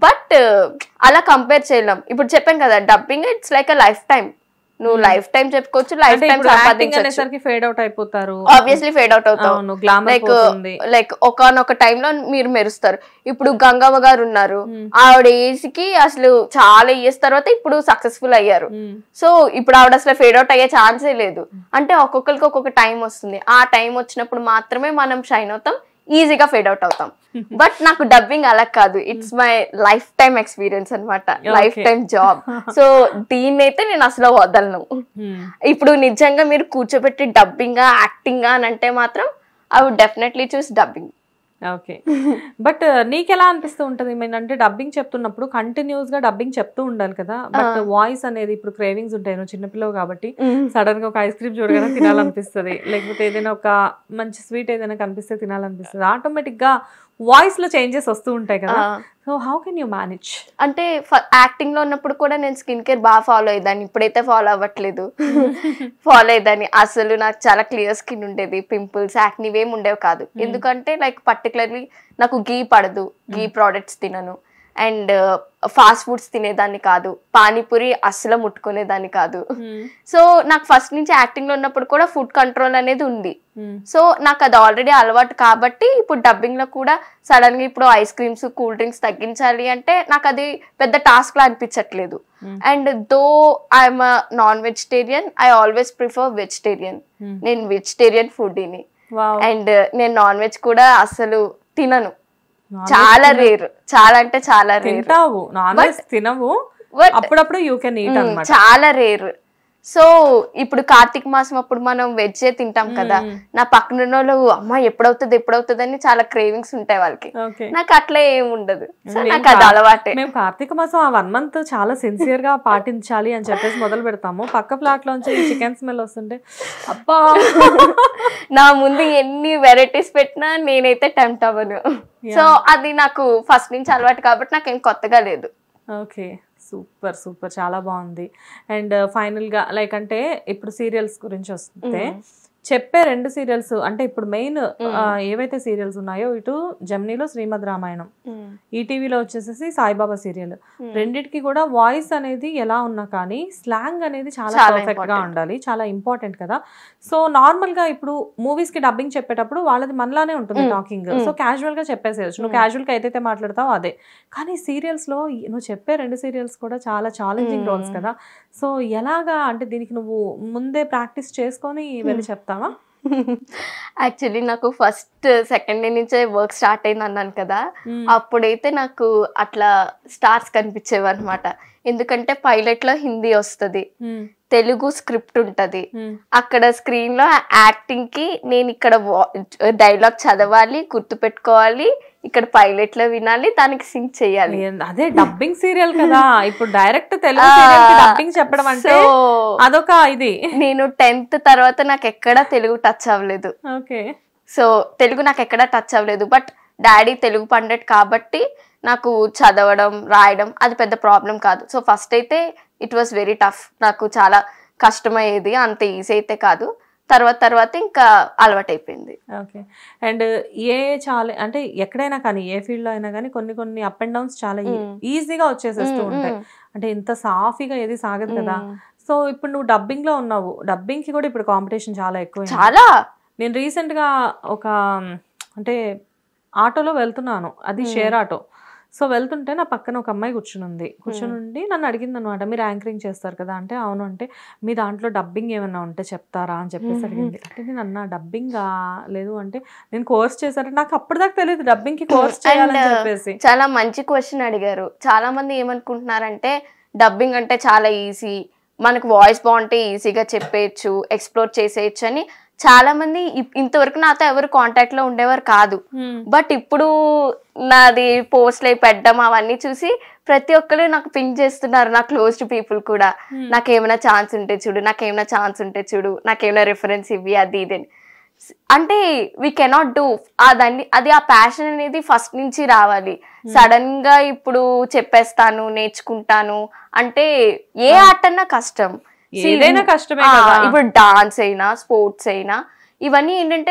బట్ అలా కంపేర్ చేయలేం. ఇప్పుడు చెప్పాను కదా, dubbing it's like a life time. నువ్వు లైఫ్ టైం చెప్పుకోవచ్చు, లైఫ్ టైం సంపాదించేసరికి ఫేడ్ అవుట్ అయిపోతారు. ఆబ్వియస్లీ ఫేడ్ అవుట్ అవుతావు. లైక్ ఒకనొక టైంలో మీరు మెరుస్తారు. ఇప్పుడు గంగవ్వ గారు ఉన్నారు, ఆవిడ ఏజ్ కి అసలు చాలా ఇయర్స్ తర్వాత ఇప్పుడు సక్సెస్ఫుల్ అయ్యారు. సో ఇప్పుడు ఆవిడ అసలు ఫేడ్ అవుట్ అయ్యే ఛాన్సే లేదు. అంటే ఒక్కొక్కరికి ఒక్కొక్క టైం వస్తుంది, ఆ టైం వచ్చినప్పుడు మాత్రమే మనం షైన్ అవుతాం, ఈజీగా ఫేడ్ అవుట్ అవుతాం. బట్ నాకు డబ్బింగ్ అలా కాదు, it's my life time experience అనమాట, లైఫ్ టైమ్ జాబ్. సో దీన్ని అయితే నేను అసలు వదలను. ఇప్పుడు నిజంగా మీరు కూర్చోబెట్టి డబ్బింగా యాక్టింగా అని అంటే మాత్రం I would definitely choose dubbing. Okay, but నీకెలా అనిపిస్తూ ఉంటది? అంటే డబ్బింగ్ చెప్తున్నప్పుడు కంటిన్యూస్ గా డబ్బింగ్ చెప్తూ ఉండాలి కదా, బట్ వాయిస్ అనేది ఇప్పుడు క్రేవింగ్స్ ఉంటాయి, నువ్వు చిన్నపిల్లవు కాబట్టి సడన్ గా ఒక ఐస్ క్రీమ్ చూడగానే తినాలనిపిస్తుంది, లేకపోతే ఏదైనా ఒక మంచి స్వీట్ ఏదైనా కనిపిస్తే తినాలనిపిస్తుంది, ఆటోమేటిక్ గా వాయిస్ లో చేంజెస్ వస్తూ ఉంటాయి కదా, so how can you manage? అంటే యాక్టింగ్ లో ఉన్నప్పుడు కూడా నేను స్కిన్ కేర్ బాగా ఫాలో అయ్యేదాన్ని, ఇప్పుడైతే ఫాలో అవ్వట్లేదు. ఫాలో అయ్యేదాన్ని. అసలు నాకు చాలా క్లియర్ స్కిన్ ఉండేది, పింపుల్స్ యాక్ని ఇవేమి ఉండేవి కాదు. ఎందుకంటే లైక్ పర్టికులర్లీ నాకు గీ పడదు, గీ ప్రోడక్ట్స్ తినను, అండ్ ఫాస్ట్ ఫుడ్స్ తినేదాన్ని కాదు, పానీపూరి అస్సలు ముట్టుకునేదాన్ని కాదు. సో నాకు ఫస్ట్ నుంచి యాక్టింగ్ లో ఉన్నప్పుడు కూడా ఫుడ్ కంట్రోల్ అనేది ఉంది. సో నాకు అది ఆల్రెడీ అలవాటు కాబట్టి ఇప్పుడు డబ్బింగ్ లో కూడా సడన్ గా ఇప్పుడు ఐస్ క్రీమ్స్ కూల్ డ్రింక్స్ తగ్గించాలి అంటే నాకు అది పెద్ద టాస్క్ లా అనిపించట్లేదు. And though I'm non vegetarian, I always prefer vegetarian. నేను వెజిటేరియన్ ఫుడ్ని, అండ్ నేను నాన్ వెజ్ కూడా అసలు తినను, చాలా రేర్, చాలా అంటే చాలా రేర్. నాన్ వెజ్ తినవు, అప్పుడప్పుడు యూ కెన్ ఈట్ అన్నమాట, చాలా రేర్. సో ఇప్పుడు కార్తీక మాసం అప్పుడు మనం వెజ్ తింటాం కదా, నా పక్కన వాళ్ళు అమ్మ ఎప్పుడవుతుంది అని చాలా క్రేవింగ్స్ ఉంటాయి వాళ్ళకి, నాకు అట్లా ఏమి ఉండదు. సో నాకు అది అలవాటే. మేము కార్తీక మాసం ఆ 1 month చాలా సిన్సియర్ గా పాటించాలి అని చెప్పేసి మొదలు పెడతాము. పక్క ఫ్లాట్ లోంచి చికెన్ స్మెల్ వస్తుంటే అబ్బా, నా ముందు ఎన్ని వెరైటీస్ పెట్టినా నేనైతే టెంప్ట్ అవ్వను. సో అది నాకు ఫస్ట్ నుంచి అలవాటు కాబట్టి నాకేం కొత్తగా లేదు. ఓకే, సూపర్ సూపర్, చాలా బాగుంది. అండ్ ఫైనల్ గా లైక్ అంటే ఇప్పుడు సీరియల్స్ గురించి వస్తే చెప్పే 2 సీరియల్స్ అంటే ఇప్పుడు మెయిన్ ఏవైతే సీరియల్స్ ఉన్నాయో, ఇటు జెమినీలో శ్రీమద్ రామాయణం, ఈటీవీలో వచ్చేసేసి సాయిబాబా సీరియల్, రెండిటికి కూడా వాయిస్ అనేది ఎలా ఉన్నా కానీ స్లాంగ్ అనేది చాలా పర్ఫెక్ట్ గా ఉండాలి, చాలా ఇంపార్టెంట్ కదా. సో నార్మల్ గా ఇప్పుడు మూవీస్ కి డబ్బింగ్ చెప్పేటప్పుడు వాళ్ళది మనలానే ఉంటుంది టాకింగ్, సో క్యాజువల్ గా చెప్పేసేయచ్చు, నువ్వు క్యాజువల్ గా ఏదైతే మాట్లాడతావో అదే. కానీ సీరియల్స్ లో నువ్వు చెప్పే 2 సీరియల్స్ కూడా చాలా ఛాలెంజింగ్ రోల్స్ కదా. సో ఎలాగా అంటే దీనికి నువ్వు ముందే ప్రాక్టీస్ చేసుకొని వెళ్ళి చెప్తావా? యాక్చువల్లీ నాకు ఫస్ట్ సెకండ్ డే నుంచే వర్క్ స్టార్ట్ అయింది అన్నాను కదా, అప్పుడైతే నాకు అట్లా స్టార్స్ కనిపించేవి అనమాట. ఎందుకంటే పైలట్ లో హిందీ వస్తుంది, తెలుగు స్క్రిప్ట్ ఉంటది, అక్కడ స్క్రీన్ లో యాక్టింగ్ కి నేను ఇక్కడ డైలాగ్ చదవాలి, గుర్తు పెట్టుకోవాలి, ఇక్కడ పైలట్ లో వినాలి, దానికి సింక్ చేయాలి. అదే డబ్బింగ్ సీరియల్ కదా, ఇప్పుడు డైరెక్ట్ తెలుగు సీరియల్ కి డబ్బింగ్ చెప్పడం అంటే అదొక ఇది. నేను 10th తర్వాత నాకు ఎక్కడ తెలుగు టచ్ అవ్వలేదు. ఓకే, సో తెలుగు నాకు ఎక్కడ టచ్ అవ్వలేదు. బట్ డాడీ తెలుగు పండిట్ కాబట్టి నాకు చదవడం రాయడం అది పెద్ద ప్రాబ్లం కాదు. సో ఫస్ట్ అయితే ఇట్ వాస్ వెరీ టఫ్, నాకు చాలా కష్టమయ్యేది, అంత ఈజీ అయితే కాదు. తర్వాత ఇంకా అలవాటు అయిపోయింది. ఓకే, అండ్ చాలా అంటే ఎక్కడైనా కానీ ఏ ఫీల్డ్ లో అయినా కానీ కొన్ని అప్ అండ్ డౌన్స్ చాలా ఈజీగా వచ్చేసేస్తూ ఉంటాయి, అంటే ఇంత సాఫీగా ఏది సాగదు కదా. సో ఇప్పుడు నువ్వు డబ్బింగ్ లో ఉన్నావు, డబ్బింగ్ కి కూడా ఇప్పుడు కాంపిటీషన్ చాలా ఎక్కువ. చాలా, నేను రీసెంట్ గా ఒక అంటే ఆటోలో వెళ్తున్నాను, అది షేర్ ఆటో. సో వెళ్తుంటే నా పక్కన ఒక అమ్మాయి కూర్చుని నన్ను అడిగింది అనమాట, మీరు యాంకరింగ్ చేస్తారు కదా అంటే అవును, అంటే మీ దాంట్లో డబ్బింగ్ ఏమైనా ఉంటే చెప్తారా అని చెప్పేసి అడిగింది. అంటే నేను అన్నా డబ్బింగ్ లేదు అంటే నేను కోర్స్ చేశాను, నాకు అప్పటిదాకా తెలియదు డబ్బింగ్ కి కోర్స్ చేయాలని చెప్పేసి. చాలా మంచి క్వశ్చన్ అడిగారు. చాలా మంది ఏమనుకుంటున్నారంటే డబ్బింగ్ అంటే చాలా ఈజీ, మనకు వాయిస్ బాగుంటే ఈజీగా చెప్పేయచ్చు, ఎక్స్ప్లోర్ చేసేయచ్చు అని. చాలా మంది ఇంతవరకు నాతో ఎవరు కాంటాక్ట్ లో ఉండేవారు కాదు. బట్ ఇప్పుడు నాది పోస్ట్లు పెట్టడం అవన్నీ చూసి ప్రతి ఒక్కరు నాకు పింక్ చేస్తున్నారు, నా క్లోజ్డ్ పీపుల్ కూడా. నాకేమైనా ఛాన్స్ ఉంటే చూడు, నాకేమైనా రిఫరెన్స్ ఇవ్వి, అది ఇది అంటే వీ కెనాట్ డూ అది ఆ ప్యాషన్ అనేది ఫస్ట్ నుంచి రావాలి. సడన్ గా ఇప్పుడు చెప్పేస్తాను నేర్చుకుంటాను అంటే ఏ ఆర్ట్ అన్నా కష్టం, ఏదైనా కష్టమే. ఇప్పుడు డాన్స్ అయినా స్పోర్ట్స్ అయినా ఇవన్నీ ఏంటంటే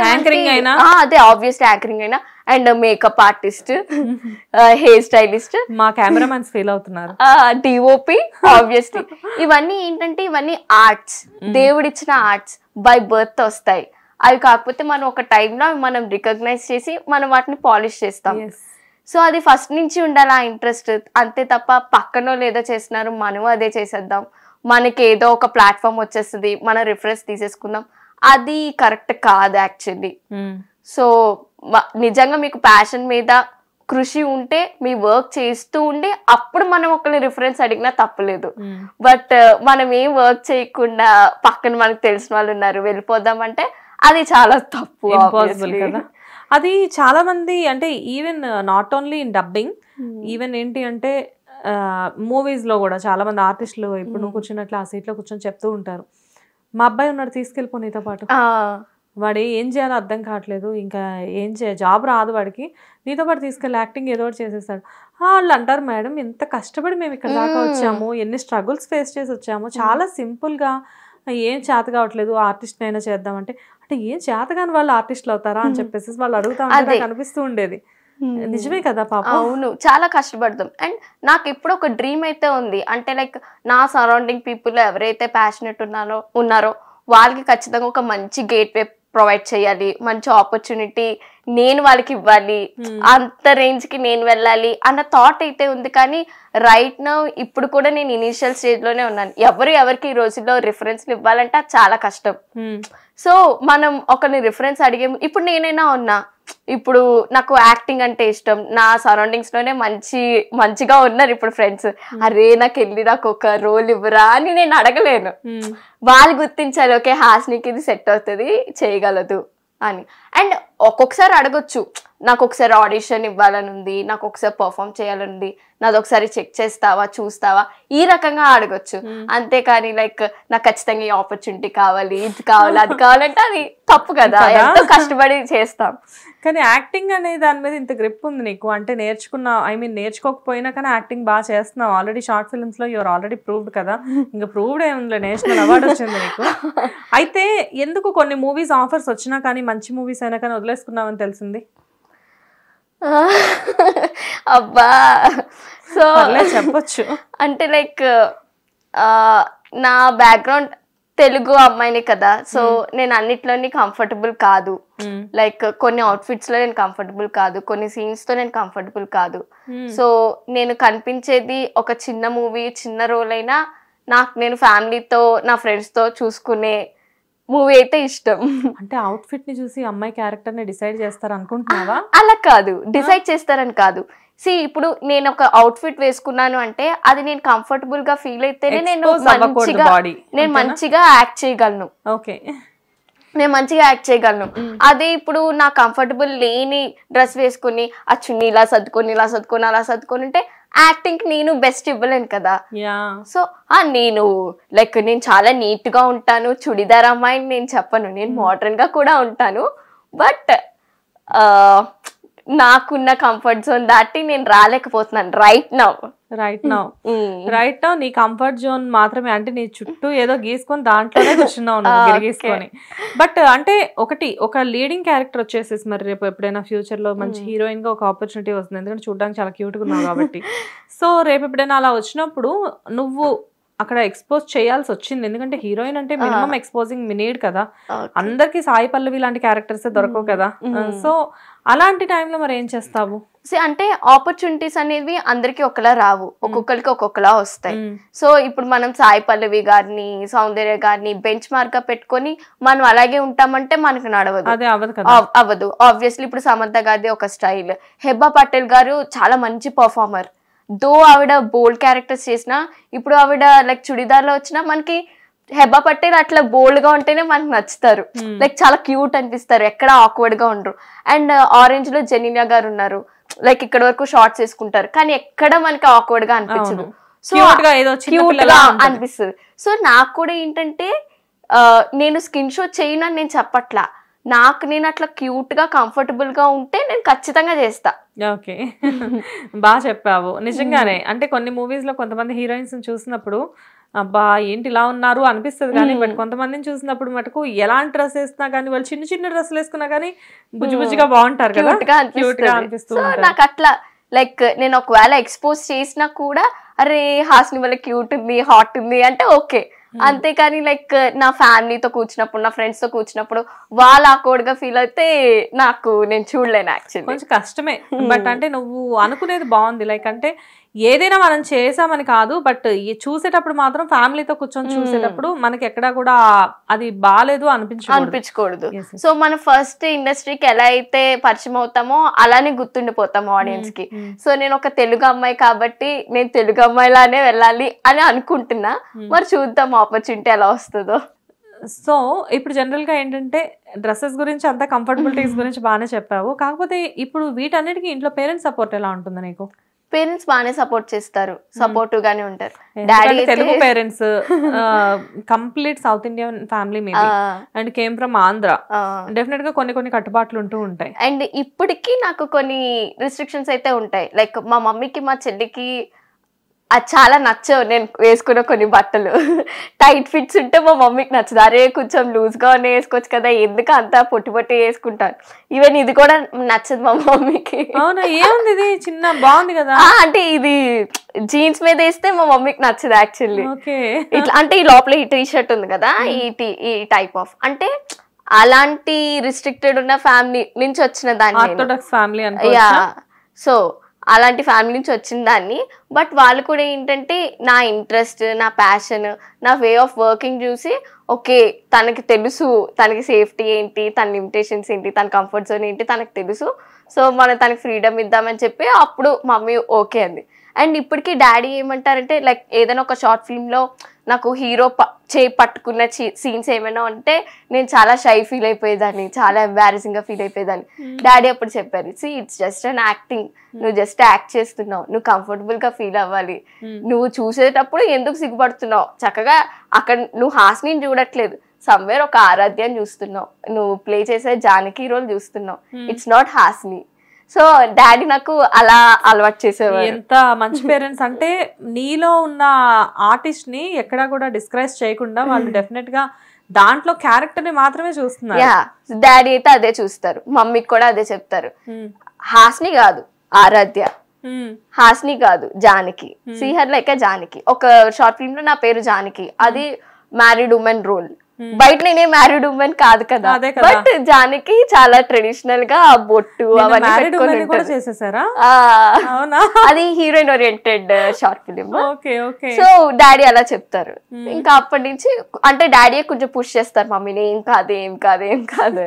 అదే ఆబ్వియస్లీ యాంకరింగ్ అయినా, and makeup artist, hair stylist, మా కెమెరామెన్స్ ఫీల్ అవుతున్నారు, డిఓపి ఆబ్వియస్లీ. ఇవన్నీ ఏంటంటే ఇవన్నీ ఆర్ట్స్, దేవుడిచ్చిన ఆర్ట్స్, బై బర్త్ వస్తాయి. అవి కాకపోతే మనం ఒక టైంలో మనం రికగ్నైజ్ చేసి మనం వాటిని పాలిష్ చేస్తాం. సో అది ఫస్ట్ నుంచి ఉండాలి ఆ ఇంట్రెస్ట్, అంతే తప్ప పక్కనో లేదో చేస్తున్నారు మనం అదే చేసేద్దాం, మనకి ఏదో ఒక ప్లాట్ఫామ్ వచ్చేస్తుంది మన రిఫరెన్స్ తీసేసుకుందాం, అది కరెక్ట్ కాదు యాక్చువల్లీ. సో నిజంగా మీకు ప్యాషన్ మీద కృషి ఉంటే మీ వర్క్ చేస్తూ ఉండి అప్పుడు మనం ఒకరిని రిఫరెన్స్ అడిగినా తప్పలేదు. బట్ మనం ఏం వర్క్ చేయకుండా పక్కన మనకు తెలిసిన వాళ్ళు ఉన్నారు వెళ్ళిపోదామంటే అది చాలా తప్పు, ఇంపాసిబుల్ కదా. అది చాలా మంది అంటే even not only in dubbing, even ఏంటి అంటే మూవీస్ లో కూడా చాలా మంది ఆర్టిస్టులు ఇప్పుడు నువ్వు కూర్చున్నట్లు ఆ సీట్ లో కూర్చొని చెప్తూ ఉంటారు, మా అబ్బాయి ఉన్నాడు తీసుకెళ్ళిపో నీతో పాటు, వాడు ఏం చేయాలో అర్థం కావట్లేదు, ఇంకా ఏం జాబ్ రాదు వాడికి, నీతో పాటు తీసుకెళ్ళి యాక్టింగ్ ఏదో ఒకటి చేసేస్తాడు. వాళ్ళు అంటారు మేడం ఇంత కష్టపడి మేము ఇక్కడ దాకా వచ్చాము, ఎన్ని స్ట్రగుల్స్ ఫేస్ చేసి వచ్చాము, చాలా సింపుల్గా ఏం చేత కావట్లేదు ఆర్టిస్ట్ అయినా చేద్దామంటే, అంటే ఏం చేత కాని వాళ్ళు ఆర్టిస్టులు అవుతారా అని చెప్పేసి వాళ్ళు అడుగుతా ఉంటే నాకు అనిపిస్తూ ఉండేది. నిజమే కదా పాప. అవును, చాలా కష్టపడతాం. అండ్ నాకు ఇప్పుడు ఒక డ్రీమ్ అయితే ఉంది, అంటే లైక్ నా సరౌండింగ్ పీపుల్ ఎవరైతే ప్యాషనెట్ ఉన్నారో వాళ్ళకి ఖచ్చితంగా ఒక మంచి గేట్వే ప్రొవైడ్ చేయాలి, మంచి ఆపర్చునిటీ నేను వాళ్ళకి ఇవ్వాలి, అంత రేంజ్ కి నేను వెళ్ళాలి అన్న థాట్ అయితే ఉంది. కానీ రైట్ నౌ ఇప్పుడు కూడా నేను ఇనీషియల్ స్టేజ్ లోనే ఉన్నాను. ఎవరికి ఈ రోజుల్లో రిఫరెన్స్లు ఇవ్వాలంటే అది చాలా కష్టం. సో మనం ఒకరిని రిఫరెన్స్ అడిగే, ఇప్పుడు నేనైనా ఉన్నా, ఇప్పుడు నాకు యాక్టింగ్ అంటే ఇష్టం, నా సరౌండింగ్స్ లోనే మంచిగా ఉన్నారు ఇప్పుడు ఫ్రెండ్స్, అరే నాకు వెళ్ళి నాకు ఒక రోల్ ఇవ్వరా అని నేను అడగలేను. వాళ్ళు గుర్తించాలి, ఓకే హాస్నికి ఇది సెట్ అవుతుంది, చేయగలదు అని. అండ్ ఒక్కొక్కసారి అడగొచ్చు, నాకు ఒకసారి ఆడిషన్ ఇవ్వాలని ఉంది, నాకు ఒకసారి పర్ఫామ్ చేయాలని ఉంది, నాది ఒకసారి చెక్ చేస్తావా చూస్తావా, ఈ రకంగా అడగొచ్చు. అంతేకాని లైక్ నాకు ఖచ్చితంగా ఈ ఆపర్చునిటీ కావాలి, ఇది కావాలి, అది కావాలంటే అది తప్పు కదా, ఎంతో కష్టపడి చేస్తాం. కానీ యాక్టింగ్ అనే దాని మీద ఇంత గ్రిప్ ఉంది నీకు, అంటే నేర్చుకోకపోయినా కానీ యాక్టింగ్ బాగా చేస్తున్నావు. ఆల్రెడీ షార్ట్ ఫిల్మ్స్ లో యువర్ ఆల్రెడీ ప్రూవ్డ్ కదా, ఇంకా ప్రూవ్డ్ ఏముంది, నేషనల్ అవార్డు వచ్చింది నీకు. అయితే ఎందుకు కొన్ని మూవీస్ ఆఫర్స్ వచ్చినా కానీ మంచి మూవీస్ అయినా కానీ వదిలేసుకున్నావని తెలిసింది? అబ్బా, సో చెప్పొచ్చు. అంటే లైక్ నా బ్యాక్గ్రౌండ్ తెలుగు అమ్మాయిని కదా, సో నేను అన్నిట్లోని కంఫర్టబుల్ కాదు. లైక్ కొన్ని అవుట్ఫిట్స్ లో నేను కంఫర్టబుల్ కాదు, కొన్ని సీన్స్ తో నేను కంఫర్టబుల్ కాదు. సో నేను కనిపించేది ఒక చిన్న మూవీ, చిన్న రోల్ అయినా నేను ఫ్యామిలీతో నా ఫ్రెండ్స్ తో చూసుకునే మూవీ అయితే ఇష్టం. అంటే అవుట్ఫిట్ ని చూసి అమ్మాయి క్యారెక్టర్ ని డిసైడ్ చేస్తారు అనుకుంటున్నావా? అలా కాదు, డిసైడ్ చేస్తారని కాదు. ఇప్పుడు నేను ఒక అవుట్ఫిట్ వేసుకున్నాను అంటే అది నేను కంఫర్టబుల్ గా ఫీల్ అయితేనే నేను మంచిగా యాక్ట్ చేయగలను. ఓకే, నేను మంచిగా యాక్ట్ చేయగలను. అదే ఇప్పుడు నా కంఫర్టబుల్ లేని డ్రెస్ వేసుకుని ఆ చున్నీ ఇలా సర్దుకొని అలా సర్దుకొని ఉంటే యాక్టింగ్ నేను బెస్ట్ ఇవ్వలేను కదా. సో నేను చాలా నీట్ గా ఉంటాను, చుడిదార్ అమ్మాయిని నేను చెప్పను, నేను మోడర్న్ గా కూడా ఉంటాను. బట్ నాకున్న కంఫర్ట్ జోన్ దాటి నేను రాలేకపోతున్నాను రైట్ నౌ నీ కంఫర్ట్ జోన్ మాత్రమే, అంటే నీ చుట్టూ ఏదో గీసుకొని దాంట్లోనే కూర్చున్నావు గీసుకొని. బట్ అంటే ఒక లీడింగ్ క్యారెక్టర్ వచ్చేసేసి మరి రేపు ఎప్పుడైనా ఫ్యూచర్ లో మంచి హీరోయిన్ గా ఒక ఆపర్చునిటీ వస్తుంది, ఎందుకంటే చూడడానికి చాలా క్యూట్ గా ఉన్నావు కాబట్టి. సో రేపు ఎప్పుడైనా అలా వచ్చినప్పుడు నువ్వు అక్కడ ఎక్స్పోజ్ చేయాల్సి వచ్చింది, ఎందుకంటే హీరోయిన్ అంటే మినిమం ఎక్స్పోజింగ్ నీడ్ కదా, అందరికి సాయి పల్లవి లాంటి క్యారెక్టర్స్ దొరకవు కదా. సో అలాంటి టైంలో మరి ఏం చేస్తావు? అంటే ఆపర్చునిటీస్ అనేవి అందరికి ఒకలా రావు, ఒక్కొక్కరికి ఒక్కొక్కలా వస్తాయి. సో ఇప్పుడు మనం సాయి పల్లవి గారిని, సౌందర్య గారిని బెంచ్ మార్క్ గా పెట్టుకొని మనం అలాగే ఉంటామంటే మనకు అవ్వదు. ఆబ్వియస్లీ ఇప్పుడు సమంత గారిది ఒక స్టైల్, హెబ్బా పటేల్ గారు చాలా మంచి పర్ఫార్మర్, దో ఆవిడ బోల్డ్ క్యారెక్టర్స్ చేసినా, ఇప్పుడు ఆవిడ లైక్ చుడిదార్ లో వచ్చినా మనకి హెబ్బా పటేల్ అట్లా బోల్డ్ గా ఉంటేనే మనకు నచ్చుతారు, లైక్ చాలా క్యూట్ అనిపిస్తారు, ఎక్కడ ఆక్వర్డ్ గా ఉండరు. అండ్ ఆరెంజ్ లో జెనిలియా గారు ఉన్నారు, లైక్ ఇక్కడ వరకు షార్ట్స్ వేసుకుంటారు కానీ ఎక్కడ మనకి ఆక్వర్డ్ గా అనిపించదు, సో క్యూట్ గా అనిపిస్తుంది. సో నాకు కూడా ఏంటంటే నేను స్కిన్ షో చేయను అని నేను చెప్పట్లా, నేను అట్లా క్యూట్ గా కంఫర్టబుల్ గా ఉంటే నేను ఖచ్చితంగా చేస్తా. ఓకే, బాగా చెప్పావు. నిజంగానే అంటే కొన్ని మూవీస్ లో కొంతమంది హీరోయిన్స్ చూసినప్పుడు అబ్బా ఏంటి ఇలా ఉన్నారు అనిపిస్తుంది కానీ, బట్ కొంతమందిని చూసినప్పుడు మటుకు ఎలాంటి డ్రెస్ వేసినా కానీ, వాళ్ళు చిన్న చిన్న డ్రెస్సులు వేసుకున్నా కానీ బుజ్జిగా బాగుంటారు కదా, క్యూట్ గా అనిపిస్తుంది. నాకు అట్లా లైక్ నేను ఒకవేళ ఎక్స్పోజ్ చేసినా కూడా అరే హాస్ని వల్ల క్యూట్ ఉంది, హాట్ ఉంది అంటే ఓకే. అంతేకాని లైక్ నా ఫ్యామిలీతో కూర్చున్నప్పుడు, నా ఫ్రెండ్స్ తో కూర్చున్నప్పుడు వాళ్ళు ఆక్వర్డ్ గా ఫీల్ అయితే నేను చూడలేను. యాక్చువల్లీ కొంచెం కష్టమే, బట్ అంటే నువ్వు అనుకునేది బాగుంది. లైక్ అంటే ఏదైనా మనం చేసామని కాదు, బట్ చూసేటప్పుడు మాత్రం ఫ్యామిలీతో కూర్చొని చూసేటప్పుడు మనకి ఎక్కడా కూడా అది బాగాలేదు అనిపించకూడదు. సో మనం ఫస్ట్ ఇండస్ట్రీకి ఎలా అయితే పరిచయం అవుతామో అలానే గుర్తుండిపోతాం ఆడియన్స్ కి. సో నేను ఒక తెలుగు అమ్మాయి కాబట్టి నేను తెలుగు అమ్మాయిలానే వెళ్ళాలి అని అనుకుంటున్నా, మరి చూద్దాం ఆపర్చునిటీ ఎలా వస్తుందో. సో ఇప్పుడు జనరల్ గా ఏంటంటే డ్రెస్సెస్ గురించి అంతా కంఫర్టబిలిటీస్ గురించి బాగానే చెప్పావు, కాకపోతే ఇప్పుడు వీటన్నిటికీ ఇంట్లో పేరెంట్స్ సపోర్ట్ ఎలా ఉంటుంది నీకు? పేరెంట్స్ బాగానే సపోర్ట్ చేస్తారు, సపోర్టివ్ గానే ఉంటారు. Daddy Telugu parents, complete south Indian family మీది and came from Andhra, definite గా కొన్ని కట్టుబాట్లు ఉంటూ ఉంటాయి. అండ్ ఇప్పటికీ నాకు కొన్ని రిస్ట్రిక్షన్స్ అయితే ఉంటాయి. లైక్ మా మమ్మీకి మా చెల్లికి అది చాలా నచ్చవు నేను వేసుకున్న కొన్ని బట్టలు. టైట్ ఫిట్స్ ఉంటే మా మమ్మీకి నచ్చదు. అరే కొంచెం లూజ్గా వేసుకోవచ్చు కదా, ఎందుకు అంతా పొట్టి వేసుకుంటాను. ఈవెన్ ఇది కూడా నచ్చదు మా మమ్మీకి. అవునా, ఏముంది ఇది చిన్న బాగుంది కదా అంటే ఇది జీన్స్ మీద వేస్తే మా మమ్మీకి నచ్చదు యాక్చువల్లీ. ఇట్లా అంటే ఈ లోపల ఈ టీ షర్ట్ ఉంది కదా, ఈ టైప్ ఆఫ్ అంటే అలాంటి రిస్ట్రిక్టెడ్ ఉన్న ఫ్యామిలీ నుంచి వచ్చిన దాన్ని. సో అలాంటి ఫ్యామిలీ నుంచి వచ్చిన దాన్ని. బట్ వాళ్ళు కూడా ఏంటంటే నా ఇంట్రెస్ట్, నా ప్యాషన్, నా వే ఆఫ్ వర్కింగ్ చూసి ఓకే తనకి తెలుసు తనకి సేఫ్టీ ఏంటి, తన లిమిటేషన్స్ ఏంటి, తన కంఫర్ట్ జోన్ ఏంటి తనకు తెలుసు. సో మనం తనకి ఫ్రీడమ్ ఇద్దామని చెప్పి అప్పుడు మమ్మీ ఓకే అంది. అండ్ ఇప్పటికీ డాడీ ఏమంటారంటే లైక్ ఏదైనా ఒక షార్ట్ ఫిల్మ్లో నాకు హీరో చేయి పట్టుకున్న సీన్స్ ఏమైనా ఉంటే నేను చాలా షై ఫీల్ అయిపోయేదాన్ని, చాలా ఎంబారసింగ్ గా ఫీల్ అయిపోయేదాన్ని. డాడీ అప్పుడు చెప్పారు, see it's just an acting, నువ్వు జస్ట్ యాక్ట్ చేస్తున్నావు, నువ్వు కంఫర్టబుల్ గా ఫీల్ అవ్వాలి, నువ్వు చూసేటప్పుడు ఎందుకు సిగ్గుపడుతున్నావు, చక్కగా అక్కడ నువ్వు హాస్ని చూడట్లేదు, సమ్వేర్ ఒక ఆరాధ్యాన్ని చూస్తున్నావు, నువ్వు ప్లే చేసే జానకి రోల్ చూస్తున్నావు, it's not Hasni. So daddy నాకు అలా అలవాటు చేసేవారు. ఎంత మంచి పేరెంట్స్ అంటే నీలో ఉన్న ఆర్టిస్ట్ ని ఎక్కడా కూడా డిస్క్రైజ్ చేయకుండా వాళ్ళు డెఫినెట్ గా దాంట్లో క్యారెక్టర్ ని మాత్రమే చూస్తున్నారు. డాడీ అయితే అదే చూస్తారు, మమ్మీకి కూడా అదే చెప్తారు. హాస్ని కాదు ఆరాధ్య, హాస్ని కాదు జానకి, సీహర్ లైక్ జానకి. ఒక షార్ట్ ఫిల్మ్ లో నా పేరు జానకి, అది మ్యారీడ్ ఉమెన్ రోల్. బయట నేనే మ్యారీడ్ ఉమెన్ కాదు కదా, బట్ జానకి చాలా ట్రెడిషనల్ గా బొట్టు అవన్నీ అది heroine oriented short film. So daddy అలా చెప్తారు. ఇంకా అప్పటి నుంచి అంటే డాడీ కొంచెం పుష్ చేస్తారు మమ్మీని, ఏం కాదు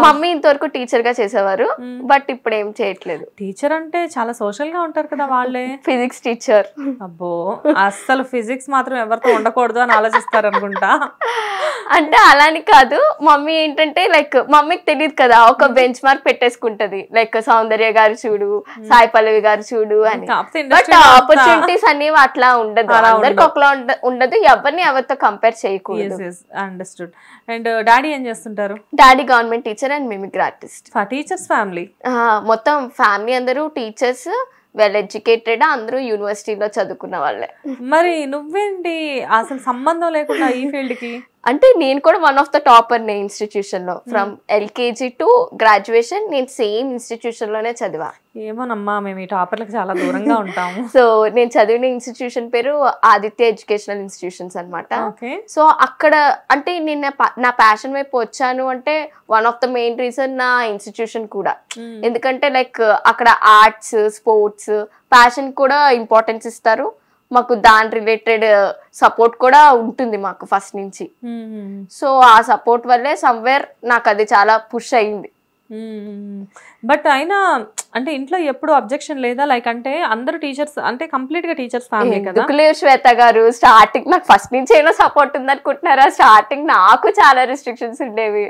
మమ్మీ ఇంతవరకు టీచర్ గా చేసేవారు, బట్ ఇప్పుడు ఏం చేయట్లేదు. టీచర్ అంటే చాలా సోషల్ గా ఉంటారు కదా వాళ్ళే. Physics teacher. అబ్బో అస్సలు ఫిజిక్స్ మాత్రం ఎవరితో ఉండకూడదు ఆలోచిస్తారు అనుకుంటా. అంటే అలాని కాదు, మమ్మీ ఏంటంటే లైక్ మమ్మీకి తెలియదు కదా, ఒక బెంచ్ మార్క్ పెట్టేసుకుంటది, లైక్ సౌందర్య గారు చూడు, సాయి పల్లవి గారు చూడు అని. బట్ ఆపర్చునిటీస్ అనేవి అట్లా ఉండదు, అందరికి ఒకలా ఉండదు, ఎవరిని ఎవరితో కంపేర్ చేయకూడదు. అండర్స్టూడ్. అండ్ డాడీ ఏం చేస్తుంటారు? Daddy government teacher and mimicry artist. Teachers family, మొత్తం ఫ్యామిలీ అందరూ టీచర్స్, వెల్ ఎడ్యుకేటెడ్, అందరూ యూనివర్సిటీలో చదువుకున్న వాళ్ళే. మరి నువ్వేంటి అసలు సంబంధం లేకుండా ఈ ఫీల్డ్ కి? అంటే నేను కూడా వన్ ఆఫ్ ద టాపర్ నే ఇన్స్టిట్యూషన్ లో, ఫ్రమ్ ఎల్కేజీ టు గ్రాడ్యుయేషన్ నేను సేమ్ ఇన్స్టిట్యూషన్ లోనే చదివా. ఏమోనమ్మా మేము ఈ టాపర్లకు చాలా దూరంగా ఉంటాము. సో నేను చదివిన ఇన్స్టిట్యూషన్ పేరు ఆదిత్య ఎడ్యుకేషనల్ ఇన్స్టిట్యూషన్స్ అనమాట. సో అక్కడ అంటే నేను నా ప్యాషన్ వైపు వచ్చాను అంటే one of the main reason నా ఇన్స్టిట్యూషన్ కూడా. ఎందుకంటే లైక్ అక్కడ ఆర్ట్స్, స్పోర్ట్స్, ప్యాషన్ కూడా ఇంపార్టెన్స్ ఇస్తారు, మాకు దాని రిలేటెడ్ సపోర్ట్ కూడా ఉంటుంది మాకు ఫస్ట్ నుంచి. సో ఆ సపోర్ట్ వల్లే సమ్వేర్ నాకు అది చాలా పుష్ అయింది. బట్ అయినా అంటే ఇంట్లో ఎప్పుడు అబ్జెక్షన్ లేదా? లైక్ అంటే అందరూ టీచర్స్ అంటే కంప్లీట్ గా టీచర్స్ ఫ్యామిలీ కదా. శ్వేత గారు స్టార్టింగ్ నాకు ఫస్ట్ నుంచి ఏమో సపోర్ట్ ఉంది అనుకుంటున్నారా? స్టార్టింగ్ నాకు చాలా రెస్ట్రిక్షన్స్ ఉండేవి,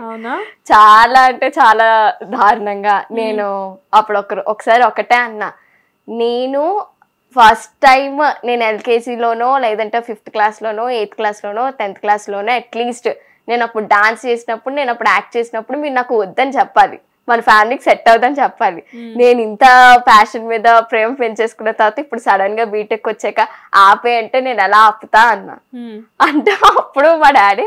చాలా అంటే చాలా దారుణంగా. నేను అప్పుడు ఒకసారి ఒకటే అన్నా, నేను ఫస్ట్ టైం నేను ఎల్కేజీలోనో లేదంటే 5th క్లాస్లోనో 8th క్లాస్లోనో 10th క్లాస్లోనో అట్లీస్ట్ నేను అప్పుడు డాన్స్ చేసినప్పుడు, నేను అప్పుడు యాక్ట్ చేసినప్పుడు మీరు నాకు వద్దని చెప్పాలి, మన ఫ్యామిలీకి సెట్ అవుదని చెప్పాలి. నేను ఇంత ప్యాషన్ మీద ప్రేమ పెంచేసుకున్న తర్వాత ఇప్పుడు సడన్ గా బీటెక్ వచ్చాక ఆపే అంటే నేను ఎలా ఆపుతా అన్నా. అంటే అప్పుడు మా డాడీ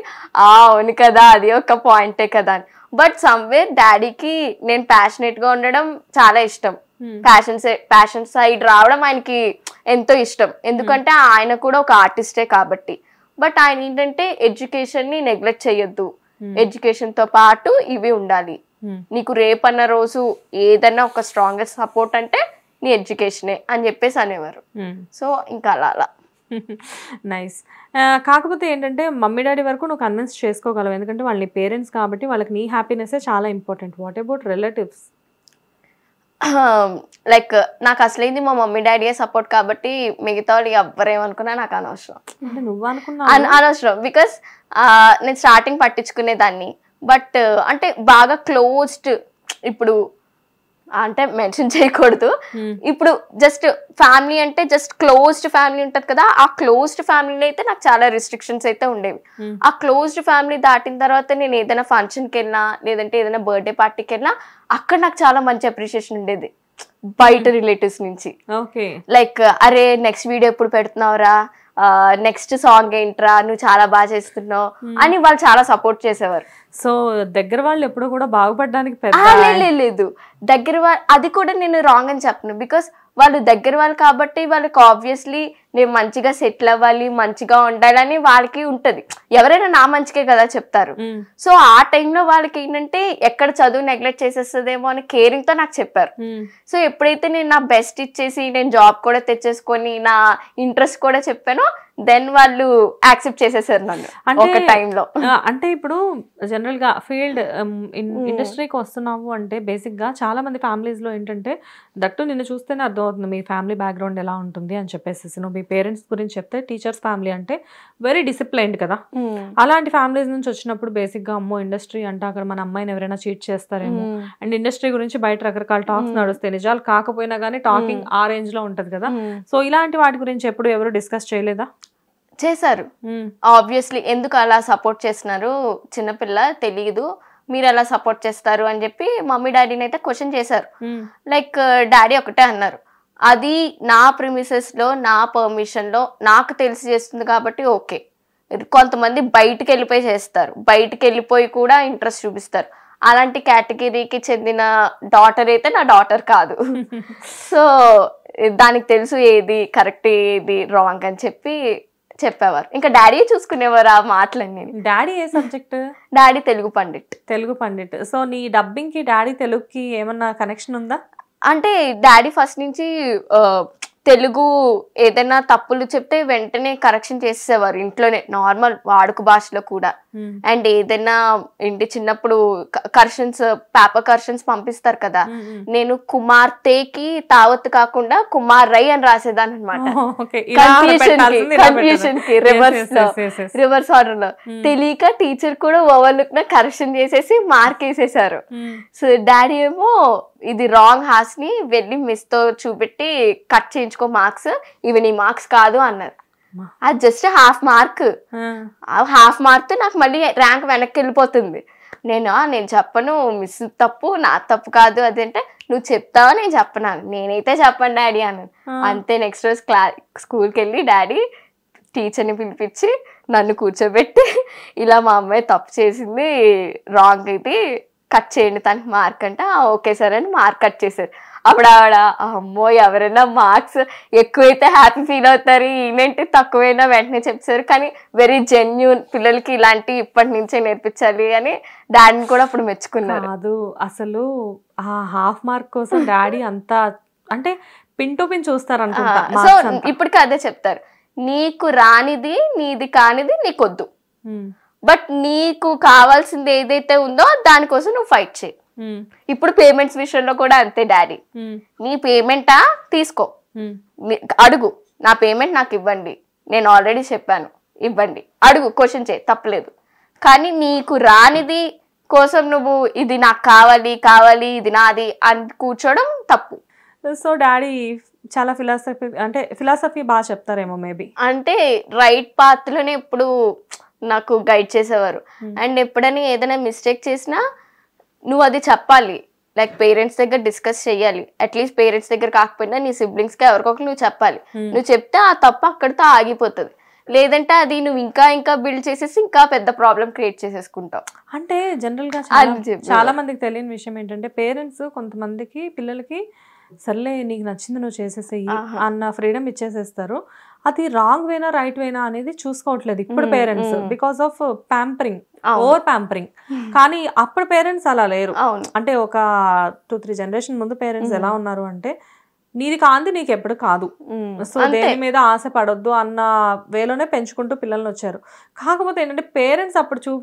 అవును కదా అది ఒక పాయింటే కదా అని. బట్ సమ్వేర్ డాడీకి నేను ప్యాషనేట్ గా ఉండడం చాలా ఇష్టం, ప్యాషన్ సైడ్ రావడం ఆయనకి ఎంతో ఇష్టం, ఎందుకంటే ఆయన కూడా ఒక ఆర్టిస్టే కాబట్టి. బట్ ఆయన ఏంటంటే ఎడ్యుకేషన్ ని నెగ్లెక్ట్ చేయొద్దు, ఎడ్యుకేషన్ తో పాటు ఇవి ఉండాలి, నీకు రేపన్న రోజు ఏదన్నా ఒక స్ట్రాంగెస్ట్ సపోర్ట్ అంటే నీ ఎడ్యుకేషనే అని చెప్పేసి అనేవారు. సో ఇంకా అలా నైస్. కాకపోతే ఏంటంటే మమ్మీ డాడీ వరకు నువ్వు కన్విన్స్ చేసుకోగలవు, ఎందుకంటే వాళ్ళ పేరెంట్స్ కాబట్టి వాళ్ళకి నీ హ్యాపీనెస్ చాలా important. What about relatives? Like నాకు అసలేంది మా మమ్మీ డాడీయే సపోర్ట్ కాబట్టి మిగతా వాళ్ళు ఎవ్వరేమనుకున్నా నాకు అనవసరం. నువ్వు అనుకున్నా అనవసరం, బికాస్ నేను స్టార్టింగ్ పట్టించుకునేదాన్ని. బట్ అంటే బాగా క్లోజ్డ్, ఇప్పుడు అంటే మెన్షన్ చేయకూడదు. ఇప్పుడు జస్ట్ ఫ్యామిలీ అంటే జస్ట్ క్లోజ్డ్ ఫ్యామిలీ ఉంటది కదా, ఆ క్లోజ్డ్ ఫ్యామిలీలో అయితే నాకు చాలా రిస్ట్రిక్షన్స్ అయితే ఉండేవి. ఆ క్లోజ్డ్ ఫ్యామిలీ దాటిన తర్వాత నేను ఏదైనా ఫంక్షన్కి వెళ్ళినా లేదంటే ఏదైనా బర్త్డే పార్టీకి వెళ్ళినా అక్కడ నాకు చాలా మంచి అప్రిషియేషన్ ఉండేది బయట రిలేటివ్స్ నుంచి. లైక్ అరే నెక్స్ట్ వీడియో ఎప్పుడు పెడుతున్నావురా, నెక్స్ట్ సాంగ్ ఏంట్రా, నువ్వు చాలా బాగా చేస్తున్నావు అని వాళ్ళు చాలా సపోర్ట్ చేసేవారు. సో దగ్గర వాళ్ళు ఎప్పుడు కూడా బాగుపడడానికి లేదు, దగ్గర వాళ్ళు అది కూడా నేను రాంగ్ అని చెప్పను. బికాస్ వాళ్ళు దగ్గర వాళ్ళు కాబట్టి వాళ్ళకి ఆబ్వియస్లీ నేను మంచిగా సెటిల్ అవ్వాలి, మంచిగా ఉండాలని వాళ్ళకి ఉంటది. ఎవరైనా నా మంచికే కదా చెప్తారు. సో ఆ టైంలో వాళ్ళకి ఏంటంటే ఎక్కడ చదువు నెగ్లెక్ట్ చేసేస్తుందేమో అని కేరింగ్ తో నాకు చెప్పారు. సో ఎప్పుడైతే నేను నా బెస్ట్ ఇచ్చేసి నేను జాబ్ కూడా తెచ్చేసుకొని నా ఇంట్రెస్ట్ కూడా చెప్పానో దెన్ వాళ్ళు యాక్సెప్ట్ చేసేసారు నన్ను ఒక టైంలో. అంటే ఇప్పుడు జనరల్ గా ఫీల్డ్ ఇండస్ట్రీకి వస్తున్నావు అంటే బేసిక్ గా చాలా మంది ఫ్యామిలీస్ లో ఏంటంటే దట్టు నిన్ను చూస్తేనే అర్థం అవుతుంది మీ ఫ్యామిలీ బ్యాక్గ్రౌండ్ ఎలా ఉంటుంది అని చెప్పేసి. నువ్వు మీ పేరెంట్స్ గురించి చెప్తే టీచర్స్ ఫ్యామిలీ అంటే వెరీ డిసిప్లైన్డ్ కదా, అలాంటి ఫ్యామిలీస్ నుంచి వచ్చినప్పుడు బేసిక్ గా అమ్మో ఇండస్ట్రీ అంటే అక్కడ మన అమ్మాయిని ఎవరైనా చీట్ చేస్తారేమో, అండ్ ఇండస్ట్రీ గురించి బయట రకరకాల టాక్స్ నడుస్తాయి, నిజాలు కాకపోయినా కానీ టాకింగ్ ఆ రేంజ్ లో ఉంటది కదా. సో ఇలాంటి వాటి గురించి ఎప్పుడు ఎవరు డిస్కస్ చేయలేదా? చేశారు ఆబ్వియస్లీ. ఎందుకు అలా సపోర్ట్ చేస్తున్నారు, చిన్నపిల్ల తెలియదు, మీరు ఎలా సపోర్ట్ చేస్తారు అని చెప్పి మమ్మీ డాడీని అయితే క్వశ్చన్ చేశారు. లైక్ డాడీ ఒకటే అన్నారు, అది నా ప్రిమిసెస్ లో నా పర్మిషన్ లో నాకు తెలిసి చేస్తుంది కాబట్టి ఓకే. కొంతమంది బయటికి వెళ్ళిపోయి చేస్తారు, బయటికి వెళ్ళిపోయి కూడా ఇంట్రెస్ట్ చూపిస్తారు. అలాంటి కేటగిరీకి చెందిన డాటర్ అయితే నా డాటర్ కాదు. సో దానికి తెలుసు ఏది కరెక్ట్ ఏది రాంగ్ అని చెప్పి చెప్పేవారు. ఇంకా డాడీ చూసుకునేవారు ఆ మాటలన్నీ. డాడీ ఏ subject? Daddy Telugu pandit. So నీ డబ్బింగ్ కి డాడీ తెలుగుకి ఏమన్నా కనెక్షన్ ఉందా? అంటే డాడీ ఫస్ట్ నుంచి తెలుగు ఏదైనా తప్పులు చెప్తే వెంటనే కరెక్షన్ చేసేవారు ఇంట్లోనే, నార్మల్ వాడుక భాషలో కూడా. అండ్ ఏదైనా ఇంటి చిన్నప్పుడు కరెక్షన్స్, పేపర్ కరెక్షన్స్ పంపిస్తారు కదా, నేను కుమార్తెకి తావత్ కాకుండా కుమారై అని రాసేదాన్ని అనమాట. కన్ఫ్యూషన్ కి రివర్స్ ఆర్డర్ లో తెలియక టీచర్ కూడా ఓవర్లుక్ నా కరెక్షన్ చేసేసి మార్క్ వేసేసారు. సో డాడీ ఏమో ఇది రాంగ్ హాస్ ని వెళ్ళి మిస్ తో చూపెట్టి కట్ చేయించుకో మార్క్స్, ఇవి నీ మార్క్స్ కాదు అన్నారు. అది జస్ట్ హాఫ్ మార్క్ తో నాకు మళ్ళీ ర్యాంక్ వెనక్కి వెళ్ళిపోతుంది. నేను చెప్పను, మిస్ తప్పు నా తప్పు కాదు అదంటే, నువ్వు చెప్తావా నేను చెప్పనాను, నేనైతే చెప్పను డాడీ అన్నాను. అంతే నెక్స్ట్ రోజు స్కూల్కి వెళ్ళి డాడీ టీచర్ని పిలిపించి నన్ను కూర్చోబెట్టి ఇలా మా అమ్మాయి తప్పు చేసింది, రాంగ్ అయితే కట్ చేయండి తనకి మార్క్ అంటే ఓకే సార్ అని మార్క్ కట్ చేశారు. అప్పుడు ఆవిడ అమ్మో ఎవరైనా మార్క్స్ ఎక్కువైతే హ్యాపీ ఫీల్ అవుతారు, ఈయనేంటి తక్కువైనా వెంటనే చెప్తారు, కానీ వెరీ జెన్యూన్, పిల్లలకి ఇలాంటి ఇప్పటి నుంచే నేర్పించాలి అని డాడీని కూడా అప్పుడు మెచ్చుకున్నారు. కాదు అసలు ఆ హాఫ్ మార్క్ కోసం డాడీ అంతా అంటే పిన్ టు పిన్ చూస్తారు అనుకుంటా. సో ఇప్పటికీ అదే చెప్తారు, నీకు రానిది నీది కానిది నీకొద్దు, బట్ నీకు కావాల్సింది ఏదైతే ఉందో దానికోసం నువ్వు ఫైట్ చేయి. ఇప్పుడు పేమెంట్స్ విషయంలో కూడా అంతే డాడీ, నీ పేమెంటా తీసుకో, అడుగు, నా పేమెంట్ నాకు ఇవ్వండి, నేను ఆల్రెడీ చెప్పాను ఇవ్వండి, అడుగు, క్వశ్చన్ చేయి, తప్పలేదు. కానీ నీకు రానిది కోసం నువ్వు ఇది నాకు కావాలి ఇది నాది అని కూర్చోవడం తప్పు. సో డాడీ చాలా ఫిలాసఫీ బాగా చెప్తారేమో మేబీ. అంటే రైట్ పాత్ లోనే ఎప్పుడు నాకు గైడ్ చేసేవారు. అండ్ ఎప్పుడైనా ఏదైనా మిస్టేక్ చేసినా నువ్వు అది చెప్పాలి, లైక్ పేరెంట్స్ దగ్గర డిస్కస్ చేయాలి, అట్లీస్ట్ పేరెంట్స్ దగ్గర కాకపోయినా నీ సిబ్లింగ్స్ కి ఎవరికొకరు నువ్వు చెప్పాలి. నువ్వు చెప్తే ఆ తప్పు అక్కడితో ఆగిపోతుంది, లేదంటే అది నువ్వు ఇంకా బిల్డ్ చేసేసి ఇంకా పెద్ద ప్రాబ్లం క్రియేట్ చేసేసుకుంటావు. అంటే జనరల్ గా చాలా మందికి తెలియని విషయం ఏంటంటే పేరెంట్స్ కొంతమందికి పిల్లలకి సర్లే నీకు నచ్చింది నువ్వు చేసేసేయి అన్న ఫ్రీడమ్ ఇచ్చేసేస్తారు. అది రాంగ్ వేనా రైట్ వేనా అనేది చూసుకోవట్లేదు ఇప్పుడు parents, because of pampering, over pampering. కానీ అప్పుడు పేరెంట్స్ అలా లేరు. అంటే ఒక 2-3 జనరేషన్ ముందు పేరెంట్స్ ఎలా ఉన్నారు అంటే నీది కాంది నీకు ఎప్పుడు కాదు, సో దేని మీద ఆశ పడొద్దు అన్న వేలోనే పెంచుకుంటూ పిల్లల్ని వచ్చారు. కాకపోతే ఏంటంటే పేరెంట్స్ అప్పుడు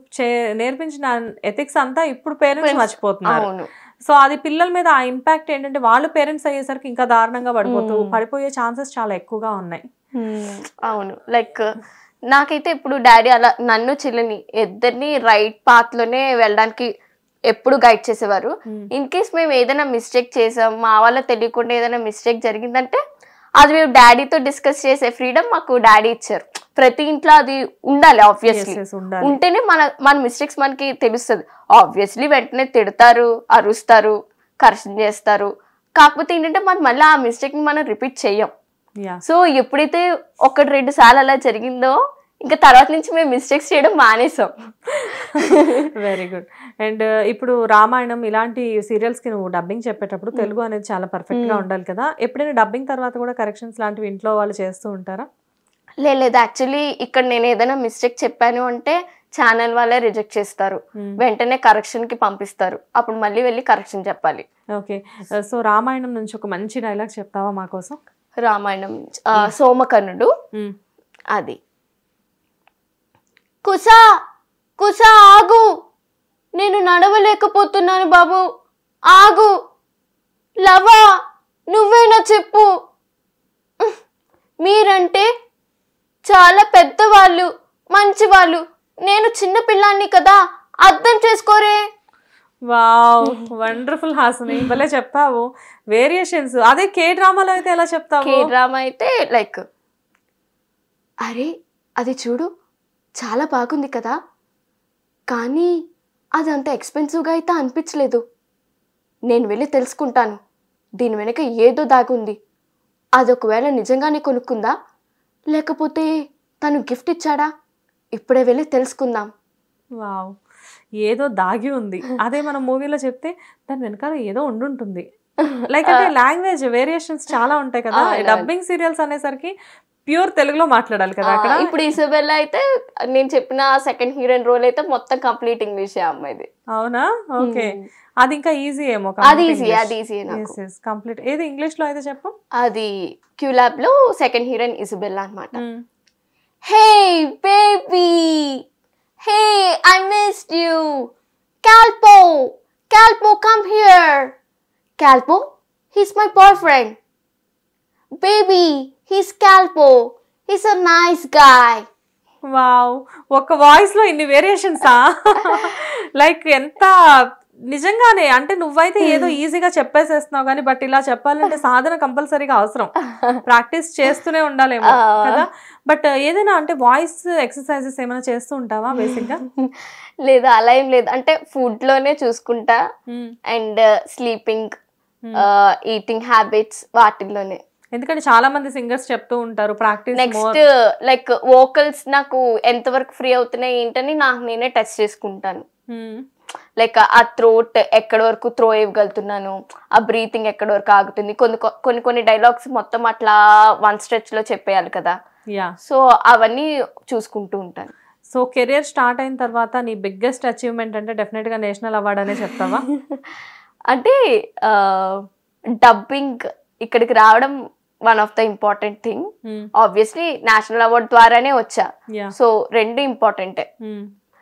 నేర్పించిన ఎథిక్స్ అంతా ఇప్పుడు పేరెంట్స్ మర్చిపోతున్నారు. సో అది పిల్లల మీద ఆ ఇంపాక్ట్ ఏంటంటే వాళ్ళు పేరెంట్స్ అయ్యేసరికి ఇంకా దారుణంగా పడిపోయే ఛాన్సెస్ చాలా ఎక్కువగా ఉన్నాయి. అవును, లైక్ నాకైతే ఇప్పుడు డాడీ అలా నన్ను చెల్లిని ఇద్దరిని రైట్ పాత్ లోనే వెళ్ళడానికి ఎప్పుడు గైడ్ చేసేవారు. ఇన్ కేస్ మేము ఏదైనా మిస్టేక్ చేసాం, మా వాళ్ళ తెలియకుండా ఏదైనా మిస్టేక్ జరిగిందంటే అది మేము డాడీతో డిస్కస్ చేసే ఫ్రీడమ్ మాకు డాడీ ఇచ్చారు. ప్రతి ఇంట్లో అది ఉండాలి ఆబ్వియస్లీ, ఉంటేనే మన మిస్టేక్స్ మనకి తెలుస్తుంది. ఆబ్వియస్లీ వెంటనే తిడతారు, అరుస్తారు, కరెక్షన్ చేస్తారు. కాకపోతే ఏంటంటే మనం మళ్ళీ ఆ మిస్టేక్ ని మనం రిపీట్ చెయ్యం. సో ఎప్పుడైతే 1-2 సార్లు అలా జరిగిందో ఇంకా తర్వాత నుంచి మేము మిస్టేక్స్ చేయడం మానేసాం. Very good. అండ్ ఇప్పుడు రామాయణం ఇలాంటి సీరియల్స్ కి నువ్వు డబ్బింగ్ చెప్పేటప్పుడు తెలుగు అనేది చాలా పర్ఫెక్ట్ గా ఉండాలి కదా, ఎప్పుడైనా డబ్బింగ్ తర్వాత కూడా కరెక్షన్స్ లాంటివి ఇంట్లో వాళ్ళు చేస్తూ ఉంటారా? లేదు, యాక్చువల్లీ ఇక్కడ నేను ఏదైనా మిస్టేక్ చెప్పాను అంటే ఛానల్ వాళ్ళే రిజెక్ట్ చేస్తారు, వెంటనే కరెక్షన్ కి పంపిస్తారు, అప్పుడు మళ్ళీ వెళ్ళి కరెక్షన్ చెప్పాలి. ఓకే, సో రామాయణం నుంచి ఒక మంచి డైలాగ్ చెప్తావా మా కోసం? రామాయణం సోమకర్ణుడు, అది కుసా కుసా ఆగు, నేను నడవలేకపోతున్నాను బాబు, ఆగు, లవా నువ్వేనా చెప్పు, మీరంటే చాలా పెద్దవాళ్ళు, మంచివాళ్ళు, నేను చిన్న పిల్లాన్ని కదా, అర్థం చేసుకోరే. వావ్, వండర్ఫుల్ హాసిని, భలే చెప్తావు. వేరియేషన్స్ అదే కే డ్రామాలో అయితే ఎలా చెప్తావు? కే డ్రామా అయితే లైక్, అరే అది చూడు చాలా బాగుంది కదా, కానీ అది అంత ఎక్స్పెన్సివ్గా అయితే అనిపించలేదు, నేను వెళ్ళి తెలుసుకుంటాను, దీని వెనక ఏదో దాగుంది, అది ఒకవేళ నిజంగానే కొనుక్కుందా లేకపోతే తను గిఫ్ట్ ఇచ్చాడా, ఇప్పుడే వెళ్ళి తెలుసుకుందాం. వావ్, ఏదో దాగి ఉంది, అదే మనం మూవీలో చెప్తే దాని వెనకాల ఏదో ఉండుంటుంది. లైక్ అంటే లాంగ్వేజ్ వేరియేషన్స్ చాలా ఉంటాయి కదా. డబ్బింగ్ సీరియల్స్ అనేసరికి ప్యూర్ తెలుగులో మాట్లాడాలి కదా అక్కడ. ఇప్పుడు ఇసబెల్లా అయితే నేను చెప్పిన సెకండ్ హీరోయిన్ రోల్ అయితే మొత్తం కంప్లీట్ ఇంగ్లీష్ అమ్మాయిది. అవునా? ఓకే, అది ఇంకా ఈజీ ఏమో. అది ఈజీ కంప్లీట్. ఏది ఇంగ్లీష్ లో అయితే చెప్పు. అది క్యూలాబ్ లో సెకండ్ హీరోయిన్ ఇసబెల్లా అన్నమాట. Hey baby, hey I missed you, Calpo Calpo come here, Calpo he's my boyfriend, baby he's Calpo, he's a nice guy. Wow, ఒక వాయిస్ లో ఇన్ని వేరియేషన్సా? లైక్ ఎంత నిజంగానే అంటే నువ్వైతే ఏదో ఈజీగా చెప్పేసేస్తున్నావు కానీ బట్ ఇలా చెప్పాలంటే సాధన కంపల్సరీగా అవసరం, ప్రాక్టీస్ చేస్తూనే ఉండాలేమో కదా. బట్ ఏదైనా అంటే వాయిస్ ఎక్సర్సైజెస్ ఏమైనా చేస్తూ ఉంటావా బేసిక్ గా? లేదు, అలా ఏం లేదు, అంటే ఫుడ్ లోనే చూసుకుంటా అండ్ స్లీపింగ్, ఈటింగ్ హ్యాబిట్స్ వాటిల్లోనే. ఎందుకంటే చాలా మంది సింగర్స్ చెప్తూ ఉంటారు ప్రాక్టీస్. నెక్స్ట్ లైక్ వోకల్స్ నాకు ఎంతవరకు ఫ్రీ అవుతున్నాయి ఏంటని నాకు నేనే టచ్ చేసుకుంటాను. లైక్ ఆ థ్రోట్ ఎక్కడి వరకు త్రో ఇవ్వగలుగుతున్నాను, ఆ బ్రీతింగ్ ఎక్కడి వరకు ఆగుతుంది, కొన్ని డైలాగ్స్ మొత్తం అట్లా వన్ స్ట్రెచ్ లో చెప్పేయాలి కదా. సో అవన్నీ చూసుకుంటూ ఉంటాను. సో కెరియర్ స్టార్ట్ అయిన తర్వాత నీ బిగ్గెస్ట్ అచీవ్మెంట్ అంటే డెఫినెట్ గా నేషనల్ అవార్డ్ అనే చెప్తావా? అంటే డబ్బింగ్ ఇక్కడికి రావడం one of the important thing. Obviously national award ద్వారానే వచ్చా, సో రెండు ఇంపార్టెంటే.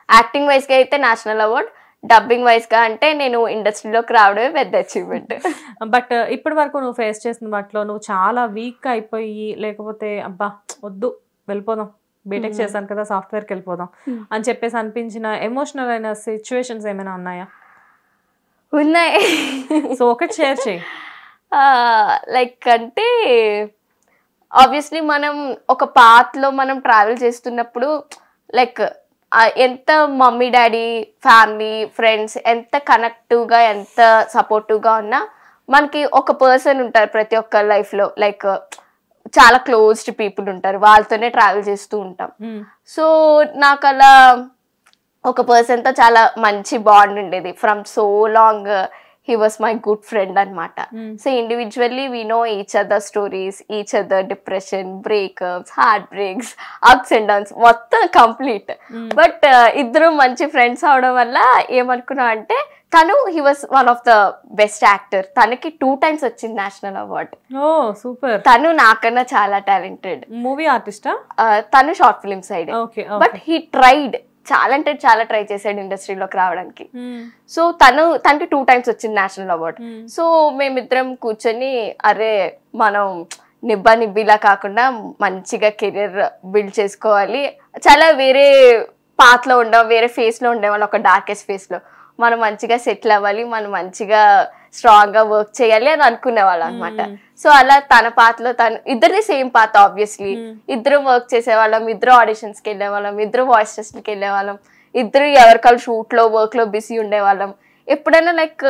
యాక్టింగ్ వైజ్ గా అయితే నేషనల్ అవార్డ్, డబ్బింగ్ వైజ్ గా అంటే నేను ఇండస్ట్రీలోకి రావడమే పెద్ద అచీవ్మెంట్. బట్ ఇప్పటి వరకు నువ్వు ఫేస్ చేసిన వాటిలో నువ్వు చాలా వీక్ అయిపోయి లేకపోతే అబ్బా వద్దు వెళ్ళిపోదాం, బీటెక్ చేశాను కదా సాఫ్ట్వేర్కి వెళ్ళిపోదాం అని చెప్పేసి అనిపించిన ఎమోషనల్ అయిన సిచ్యువేషన్స్ ఏమైనా ఉన్నాయా? ఉన్నాయి. సో ఒకటి షేర్ చేయి. లైక్ అంటే ఆబ్వియస్లీ మనం ఒక పాత్లో మనం ట్రావెల్ చేస్తున్నప్పుడు లైక్ ఎంత మమ్మీ డాడీ ఫ్యామిలీ ఫ్రెండ్స్ ఎంత కనెక్టివ్గా ఎంత సపోర్టివ్గా ఉన్నా మనకి ఒక పర్సన్ ఉంటారు ప్రతి ఒక్క లైఫ్లో, లైక్ చాలా క్లోజ్డ్ పీపుల్ ఉంటారు, వాళ్ళతోనే ట్రావెల్ చేస్తూ ఉంటాం. సో నాకు అలా ఒక పర్సన్తో చాలా మంచి బాండ్ ఉండేది from so long. He was my good friend అనమాట. So individually we know each other stories, each other depression, breakups, heart breaks, ups and downs మొత్తం కంప్లీట్. బట్ ఇద్దరు మంచి ఫ్రెండ్స్ అవడం వల్ల ఏమనుకున్నా అంటే తను he was one of the best actor, తనకి 2 times వచ్చింది నేషనల్ అవార్డ్. ఓ సూపర్. తను నాకన్నా చాలా టాలెంటెడ్. మూవీ ఆర్టిస్టా? తను short film side. But he tried, చాలా ట్రై చేశాడు ఇండస్ట్రీలోకి రావడానికి. సో తనకి 2 times వచ్చింది నేషనల్ అవార్డ్. సో మేమిద్దరం కూర్చొని అరే మనం నిబ్బిలా కాకుండా మంచిగా కెరీర్ బిల్డ్ చేసుకోవాలి, చాలా వేరే పాత్లో ఉండే వేరే ఫేస్ లో ఉండేవాళ్ళు, ఒక డార్కెస్ట్ ఫేస్ లో మనం మంచిగా సెటిల్ అవ్వాలి, మనం మంచిగా స్ట్రాంగ్ గా వర్క్ చేయాలి అని అనుకునేవాళ్ళు అనమాట. సో అలా తన పాత్రలో తను, ఇద్దరిది సేమ్ పాత ఆబ్వియస్లీ, ఇద్దరు వర్క్ చేసేవాళ్ళం, ఇద్దరు ఆడిషన్స్ కి వెళ్ళేవాళ్ళం, ఇద్దరు వాయిస్ టెస్ట్ కి వెళ్ళేవాళ్ళం, ఇద్దరు ఎవరికాలు షూట్ లో వర్క్ లో బిజీ ఉండేవాళ్ళం. ఎప్పుడైనా లైక్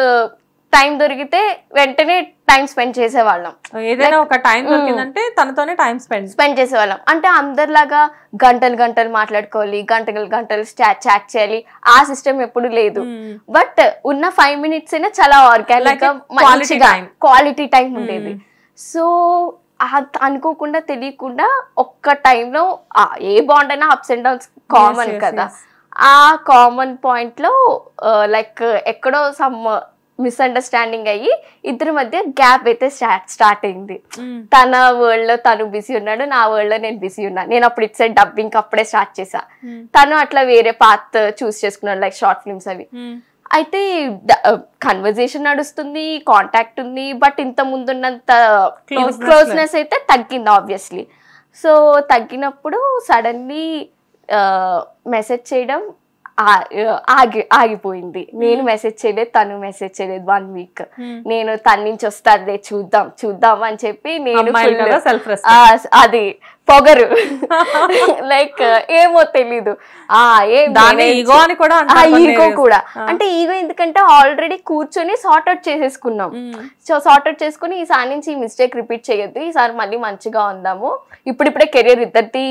టైం దొరికితే వెంటనే టైం స్పెండ్ చేసేవాళ్ళం. ఏదైనా ఒక టైం దొరికిందంటే తనతోనే టైం స్పెండ్ చేసేవాళ్ళం. అంటే అందరిలాగా గంటలు గంటలు మాట్లాడుకోవాలి, గంటలు గంటలు చాట్ చేయాలి, ఆ సిస్టమ్ ఎప్పుడు లేదు. బట్ ఉన్న 5 minutes అయినా చాలా ఆర్గానిక్ గా మంచిగా క్వాలిటీ టైం ఉండేది. సో అనుకోకుండా తెలియకుండా ఒక్క టైంలో ఏ బాండ్ అయినా అప్స్ అండ్ డౌన్స్ కామన్ కదా, ఆ కామన్ పాయింట్ లో లైక్ ఎక్కడో సమ్ మిస్అండర్స్టాండింగ్ అయ్యి ఇద్దరి మధ్య గ్యాప్ అయితే స్టార్ట్ అయింది. తన వరల్డ్ లో తను బిజీ ఉన్నాడు, నా వరల్డ్ లో నేను బిజీ ఉన్నాను. నేను అప్పుడు ఇటు సైడ్ డబ్బింగ్ అప్పుడే స్టార్ట్ చేశా, తను అట్లా వేరే పాత్ చూస్ చేసుకున్నాడు లైక్ షార్ట్ ఫిల్మ్స్ అవి. అయితే కన్వర్జేషన్ నడుస్తుంది, కాంటాక్ట్ ఉంది, బట్ ఇంత ముందున్నంత క్లోజ్నెస్ అయితే తగ్గింది ఆబ్వియస్లీ. సో తగ్గినప్పుడు సడన్లీ మెసేజ్ చేయడం ఆగిపోయింది. నేను మెసేజ్ చేయలేదు, తను మెసేజ్ చేయలేదు 1 week. నేను తన నుంచి వస్తాడులే చూద్దాం అని చెప్పి నేను అది పొగరు లైక్ ఏమో తెలీదు, ఈగో కూడా. అంటే ఈగో ఎందుకంటే ఆల్రెడీ కూర్చొని సార్ట్ అవుట్ చేసేసుకున్నాం. సో సార్ట్ అవుట్ చేసుకుని ఈసారి నుంచి ఈ మిస్టేక్ రిపీట్ చేయొద్దు, ఈసారి మళ్ళీ మంచిగా ఉందాము, ఇప్పుడిప్పుడే కెరియర్ ఇద్దరిది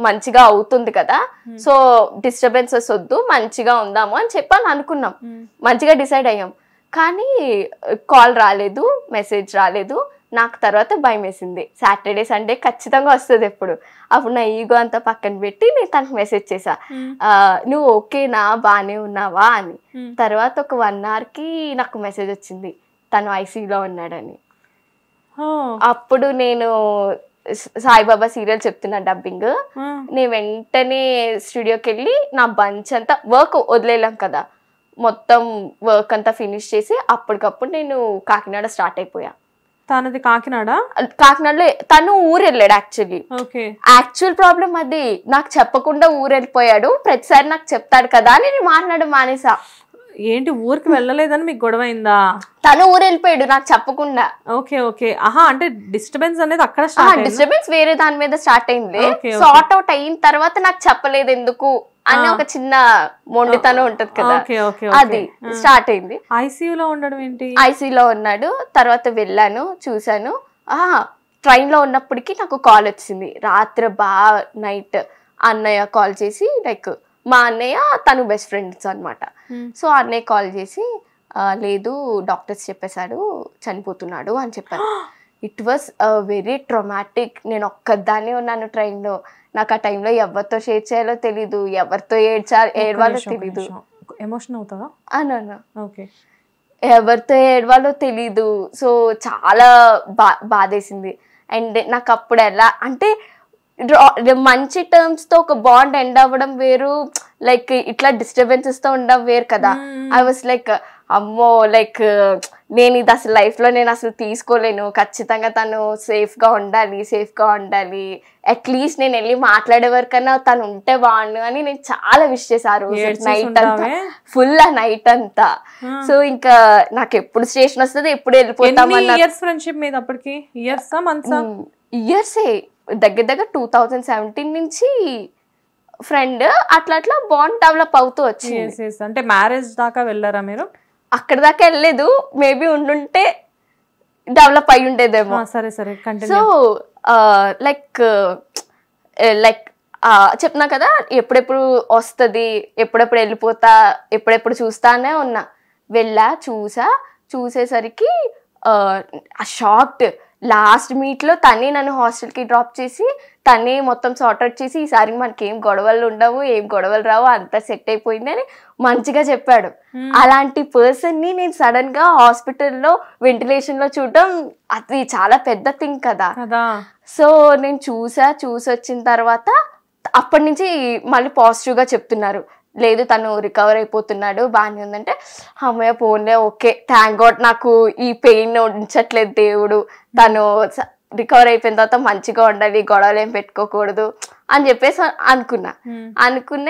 మంచిగా అవుతుంది కదా, సో డిస్టర్బెన్సెస్ వద్దు, మంచిగా ఉందాము అని చెప్పాను అనుకున్నాం. మంచిగా డిసైడ్ అయ్యాం. కానీ కాల్ రాలేదు, మెసేజ్ రాలేదు. నాకు తర్వాత భయం వేసింది, సాటర్డే సండే ఖచ్చితంగా వస్తుంది ఎప్పుడు. అప్పుడు నా ఈగో అంతా పక్కన పెట్టి నేను తనకు మెసేజ్ చేసా, నువ్వు ఓకేనా, బానే ఉన్నావా అని. తర్వాత ఒక 1 hour కి నాకు మెసేజ్ వచ్చింది, తను ఐసీయూలో ఉన్నాడని. అప్పుడు నేను సాయిబాబా సీరియల్ చెప్తున్నా డబ్బింగ్, నేను వెంటనే స్టూడియోకి వెళ్ళి నా బంచ్ అంతా వర్క్ వదిలేలాం కదా, మొత్తం వర్క్ అంతా ఫినిష్ చేసి అప్పటికప్పుడు నేను కాకినాడ స్టార్ట్ అయిపోయా. తనది కాకినాడలో, తను ఊరు వెళ్ళాడు. యాక్చువల్ ప్రాబ్లం అది, నాకు చెప్పకుండా ఊరు వెళ్ళిపోయాడు, ప్రతిసారి నాకు చెప్తాడు కదా అని నేను మాట్లాడడం మానేసా. ఏంటి ఊరికి వెళ్ళలేదని మీకు గొడవ అయిందా? తను ఊరు వెళ్ళిపోయాడు నాకు చెప్పకుండా. అంటే డిస్టర్బెన్స్ అనేది అక్కడ డిస్టర్బెన్స్ వేరే దాని మీద స్టార్ట్ అయింది. సార్ట్ అవుట్ అయిన తర్వాత నాకు చెప్పలేదు ఎందుకు అని ఒక చిన్న మొండితనం ఉంటది కదా, అది స్టార్ట్ అయింది. ఐసీయూలో ఉండడం ఏంటి? ఐసీయూలో ఉన్నాడు. తర్వాత వెళ్ళాను, చూసాను. ట్రైన్ లో ఉన్నప్పటికీ నాకు కాల్ వచ్చింది రాత్రి, నైట్ అన్నయ్య కాల్ చేసి, లైక్ మా అన్నయ్య తను బెస్ట్ ఫ్రెండ్స్ అనమాట. సో అన్నయ్య కాల్ చేసి, లేదు డాక్టర్స్ చెప్పేశాడు చనిపోతున్నాడు అని చెప్పారు. It was very traumatic. నేను ఒక్కదాన్నే ఉన్నాను ట్రైన్లో. నాకు ఆ టైంలో ఎవరితో షేర్ చేయాలో తెలీదు, ఎవరితో ఏడవాలో తెలీదు. ఎమోషన్ అవుతావా? ఎవరితో ఏడవాలో తెలీదు. సో చాలా బాధేసింది. అండ్ నాకు అప్పుడు ఎలా అంటే మంచి టర్మ్స్ తో ఒక బాండ్ ఎండ్ అవ్వడం వేరు, లైక్ ఇట్లా డిస్టర్బెన్సెస్ తో ఉండడం వేరు కదా. ఐ వాస్ లైక్ అమ్మో, లైక్ నేను ఇది అసలు లైఫ్ లో నేను అసలు తీసుకోలేను, ఖచ్చితంగా తను సేఫ్ గా ఉండాలి, అట్లీస్ట్ నేను వెళ్ళి మాట్లాడే వరకన్నా తను ఉంటే బాగుండు అని నేను చాలా విష్ చేశాను ఆ రోజు నైట్ అంతా, ఫుల్ ఆ నైట్ అంతా. సో ఇంకా నాకు ఎప్పుడు స్టేషన్ వస్తుంది, ఎప్పుడు వెళ్ళిపోతాం. ఇయర్సే దగ్గర 2017 నుంచి ఫ్రెండ్, అట్లా అట్లా బాండ్ డెవలప్ అవుతూ వచ్చింది. అంటే మ్యారేజ్ దాకా వెళ్ళారా మీరు? అక్కడ దాకా వెళ్ళలేదు, మేబీ ఉండుంటే డెవలప్ అయి ఉండేదేమో. సో లైక్ చెప్తున్నా కదా, ఎప్పుడెప్పుడు వస్తుంది, ఎప్పుడెప్పుడు వెళ్ళిపోతా, ఎప్పుడెప్పుడు చూస్తానే ఉన్నా. చూసేసరికి షాక్డ్. లాస్ట్ మీట్ లో తనే నన్ను హాస్టల్ కి డ్రాప్ చేసి, తనే మొత్తం సార్ట్ అవుట్ చేసి, ఈసారి మనకి ఏం గొడవలు ఉండవు, ఏం గొడవలు రావు, అంతా సెట్ అయిపోయింది అని మంచిగా చెప్పాడు. అలాంటి పర్సన్ ని నేను సడన్ గా హాస్పిటల్లో వెంటిలేషన్ లో చూడడం అది చాలా పెద్ద థింగ్ కదా. సో నేను చూసొచ్చిన తర్వాత అప్పటి నుంచి మళ్ళీ పాజిటివ్ గా చెప్తున్నారు, లేదు తను రికవర్ అయిపోతున్నాడు, బాగానే ఉందంటే అమ్మయ్య పోన్లే, ఓకే థ్యాంక్ గాడ్, నాకు ఈ పెయిన్ ఉంచట్లేదు దేవుడు, తను రికవర్ అయిపోయిన తర్వాత మంచిగా ఉండాలి, గొడవలు ఏం పెట్టుకోకూడదు అని చెప్పేసి అనుకున్నా.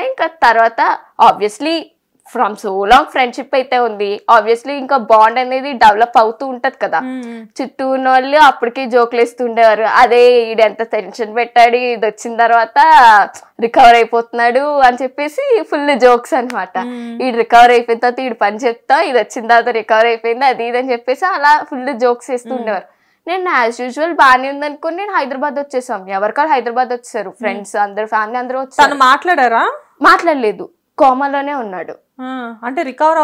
ఇంకా తర్వాత obviously from so long friendship అయితే ఉంది. ఆబ్వియస్లీ ఇంకా బాండ్ అనేది డెవలప్ అవుతూ ఉంటది కదా. చుట్టూ ఉన్న వాళ్ళు అప్పటికి జోకులు వేస్తుండేవారు, అదే ఈడు ఎంత టెన్షన్ పెట్టాడు, ఇది వచ్చిన తర్వాత రికవర్ అయిపోతున్నాడు అని చెప్పేసి ఫుల్ జోక్స్ అనమాట. ఈడు రికవర్ అయిపోయిన తర్వాత ఈడు పని చెప్తా, ఇది వచ్చిన తర్వాత రికవర్ అయిపోయింది అది ఇది అని చెప్పేసి అలా ఫుల్ జోక్స్ వేస్తూ ఉండేవారు. నేను యాజ్ యూజువల్ బాగానే ఉంది అనుకుని నేను హైదరాబాద్ వచ్చేసాం. ఎవరికాలు హైదరాబాద్ వచ్చేసారు, ఫ్రెండ్స్ అందరు ఫ్యామిలీ అందరూ వచ్చారు. మాట్లాడారా? మాట్లాడలేదు, కోమాలోనే ఉన్నాడు. అంటే రికవర్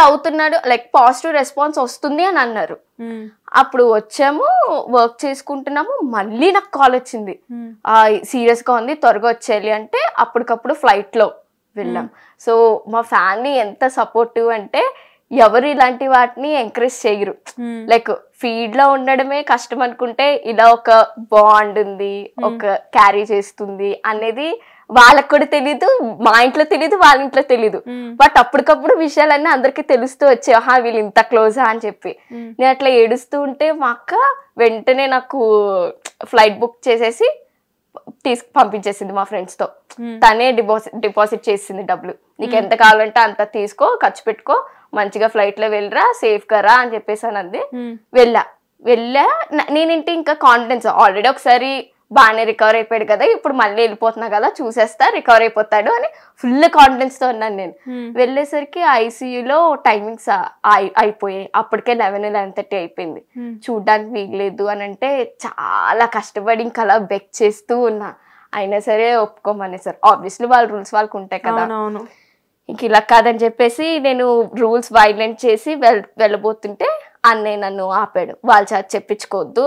అవుతున్నాడు, లైక్ పాజిటివ్ రెస్పాన్స్ వస్తుంది అని అన్నారు. అప్పుడు వచ్చాము, వర్క్ చేసుకుంటున్నాము, మళ్ళీ నాకు కాల్ వచ్చింది, సీరియస్ గా ఉంది త్వరగా వచ్చేయాలి అంటే అప్పటికప్పుడు ఫ్లైట్ లో వెళ్ళాం. సో మా ఫ్యామిలీ ఎంత సపోర్టివ్ అంటే ఎవరు ఇలాంటి వాటిని ఎంకరేజ్ చేయరు. లైక్ ఫీడ్ లో ఉండడమే కష్టం అనుకుంటే ఇలా ఒక బాండ్ ఉంది, ఒక క్యారీ చేస్తుంది అనేది వాళ్ళకి కూడా తెలీదు, మా ఇంట్లో తెలీదు, వాళ్ళ ఇంట్లో తెలీదు. బట్ అప్పటికప్పుడు విషయాలన్నీ అందరికి తెలుస్తూ వచ్చాయి, వీళ్ళు ఇంత క్లోజా అని చెప్పి. నేను అట్లా ఏడుస్తూ ఉంటే మా అక్క వెంటనే నాకు ఫ్లైట్ బుక్ చేసేసి పంపించేసింది మా ఫ్రెండ్స్ తో. తనే డిపాజిట్ చేసింది డబ్బులు, నీకు ఎంత కావాలంటే అంత తీసుకో, ఖర్చు పెట్టుకో, మంచిగా ఫ్లైట్ లో వెళ్ళరా, సేఫ్ గా రా అని చెప్పేసాను. అంది. వెళ్ళా నేనేంటి ఇంకా కాన్ఫిడెన్స్, ఆల్రెడీ ఒకసారి బాగానే రికవర్ అయిపోయాడు కదా, ఇప్పుడు మళ్ళీ వెళ్ళిపోతున్నా కదా, చూసేస్తా రికవర్ అయిపోతాడు అని ఫుల్ కాన్ఫిడెన్స్ తో ఉన్నాను నేను. వెళ్ళేసరికి ఐసీయూలో టైమింగ్స్ అయిపోయాయి, అప్పటికే 11-11:30 అయిపోయింది. చూడ్డానికి వీగలేదు అని అంటే చాలా కష్టపడి ఇంకా అలా బెక్ చేస్తూ ఉన్నా. అయినా సరే ఒప్పుకోమని సార్, ఆబ్వియస్లీ వాళ్ళ రూల్స్ వాళ్ళకు ఉంటాయి కదా, ఇంక ఇలా కాదని చెప్పేసి నేను రూల్స్ వైలెంట్ చేసి వెళ్ళబోతుంటే అన్నయ్య నన్ను ఆపాడు. వాళ్ళ చేత చెప్పించుకోవద్దు,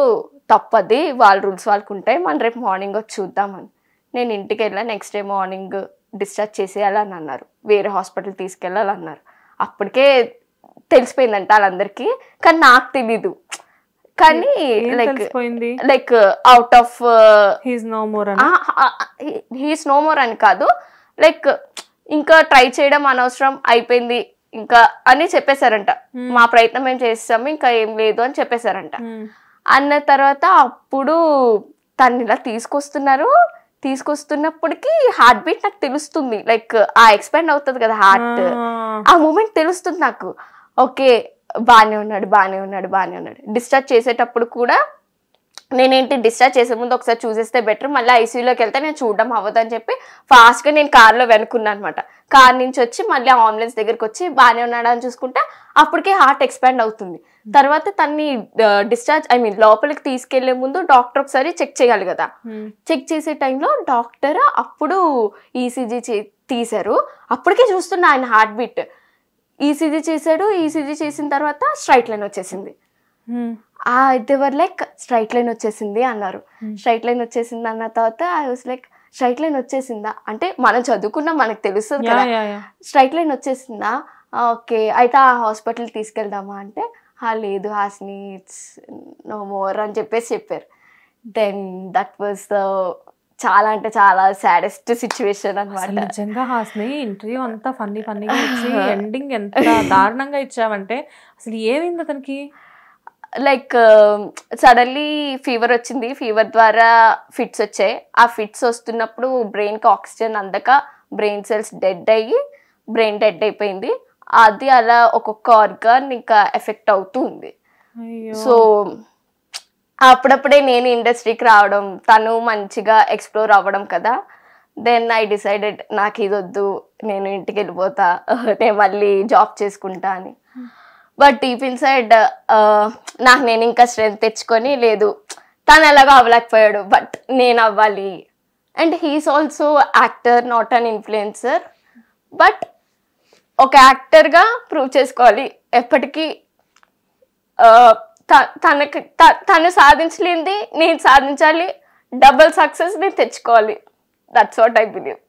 తప్పది, వాళ్ళ రూల్స్ వాళ్ళకు ఉంటాయి, మనం రేపు మార్నింగ్ వచ్చి చూద్దామని. నేను ఇంటికి వెళ్ళా. నెక్స్ట్ డే మార్నింగ్ డిశ్చార్జ్ చేసేయాలని అన్నారు, వేరే హాస్పిటల్ తీసుకెళ్ళాలన్నారు. అప్పటికే తెలిసిపోయిందంట వాళ్ళందరికీ, కానీ నాకు తెలీదు. కానీ like out of he's no more అని కాదు, లైక్ ఇంకా ట్రై చేయడం అనవసరం అయిపోయింది ఇంకా అని చెప్పేశారంట. మా ప్రయత్నం మేము చేస్తాము, ఇంకా ఏం లేదు అని చెప్పేశారంట. అన్న తర్వాత అప్పుడు తను ఇలా తీసుకొస్తున్నప్పటికీ హార్ట్ బీట్ నాకు తెలుస్తుంది, లైక్ ఆ ఎక్స్పాండ్ అవుతుంది కదా హార్ట్, ఆ మూమెంట్ తెలుస్తుంది నాకు. ఓకే బాగానే ఉన్నాడు. డిశ్చార్జ్ చేసేటప్పుడు కూడా నేనేంటి, డిశ్చార్జ్ చేసే ముందు ఒకసారి చూసేస్తే బెటర్, మళ్ళీ ఐసీయూలోకి వెళ్తే నేను చూడడం అవ్వదు అని చెప్పి ఫాస్ట్గా నేను కార్లో వెనుకున్నాను అనమాట. కార్ నుంచి వచ్చి మళ్ళీ అంబులెన్స్ దగ్గరికి వచ్చి బాగానే ఉన్నాడా అని చూసుకుంటే అప్పటికే హార్ట్ ఎక్స్పాండ్ అవుతుంది. తర్వాత తన్ని లోపలికి తీసుకెళ్లే ముందు డాక్టర్ ఒకసారి చెక్ చేయాలి కదా. చెక్ చేసే టైంలో డాక్టర్ అప్పుడు ఈసీజీ తీశారు. అప్పటికే చూస్తున్నా ఆయన హార్ట్ బీట్. ఈసీజీ చేశాడు. ఈసీజీ చేసిన తర్వాత స్ట్రైట్ లైన్ వచ్చేసింది. దేవర్ లైక్ స్ట్రైట్ లైన్ వచ్చేసింది అన్నారు. స్ట్రైట్ లైన్ వచ్చేసింది అన్న తర్వాత I was like straight line వచ్చేసిందా అంటే మనం చదువుకున్నా మనకు తెలుస్తుంది కదా, స్ట్రైట్ లైన్ వచ్చేసిందా, ఓకే అయితే ఆ హాస్పిటల్ తీసుకెళ్దామా అంటే లేదు హాస్ని ఇట్స్ నో మోర్ అని చెప్పారు. దెన్ దట్ వాస్ చాలా అంటే చాలా సాడెస్ట్ సిచ్యువేషన్ అన్నమాట. నిజంగా హాస్ని ఇంటర్వ్యూ అంతా ఫన్నీగా ఇచ్చి ఎండింగ్ ఎంత దారుణంగా ఇచ్చావంటే అసలు ఏమైంది అతనికి? లైక్ సడన్లీ ఫీవర్ వచ్చింది, ఫీవర్ ద్వారా ఫిట్స్ వచ్చాయి. ఆ ఫిట్స్ వస్తున్నప్పుడు బ్రెయిన్కి ఆక్సిజన్ అందక బ్రెయిన్ సెల్స్ బ్రెయిన్ డెడ్ అయిపోయింది. అది అలా ఒక్కొక్క ఆర్గాన్ ఇంకా ఎఫెక్ట్ అవుతుంది. సో అప్పుడప్పుడే నేను ఇండస్ట్రీకి రావడం, తను మంచిగా ఎక్స్ప్లోర్ అవ్వడం కదా. దెన్ ఐ డిసైడెడ్ నాకు ఇది వద్దు, నేను ఇంటికి వెళ్ళిపోతా, నేను మళ్ళీ జాబ్ చేసుకుంటా అని. బట్ డీప్ ఇన్సైడ్ నేను ఇంకా స్ట్రెంత్ తెచ్చుకొని లేదు తను ఎలాగో అవ్వలేకపోయాడు బట్ నేను అవ్వాలి. And he's also actor, not an influencer. But ఒక యాక్టర్గా ప్రూవ్ చేసుకోవాలి ఎప్పటికీ. తను సాధించలేనిది నేను సాధించాలి, డబుల్ సక్సెస్ నేను తెచ్చుకోవాలి. That's what I believe.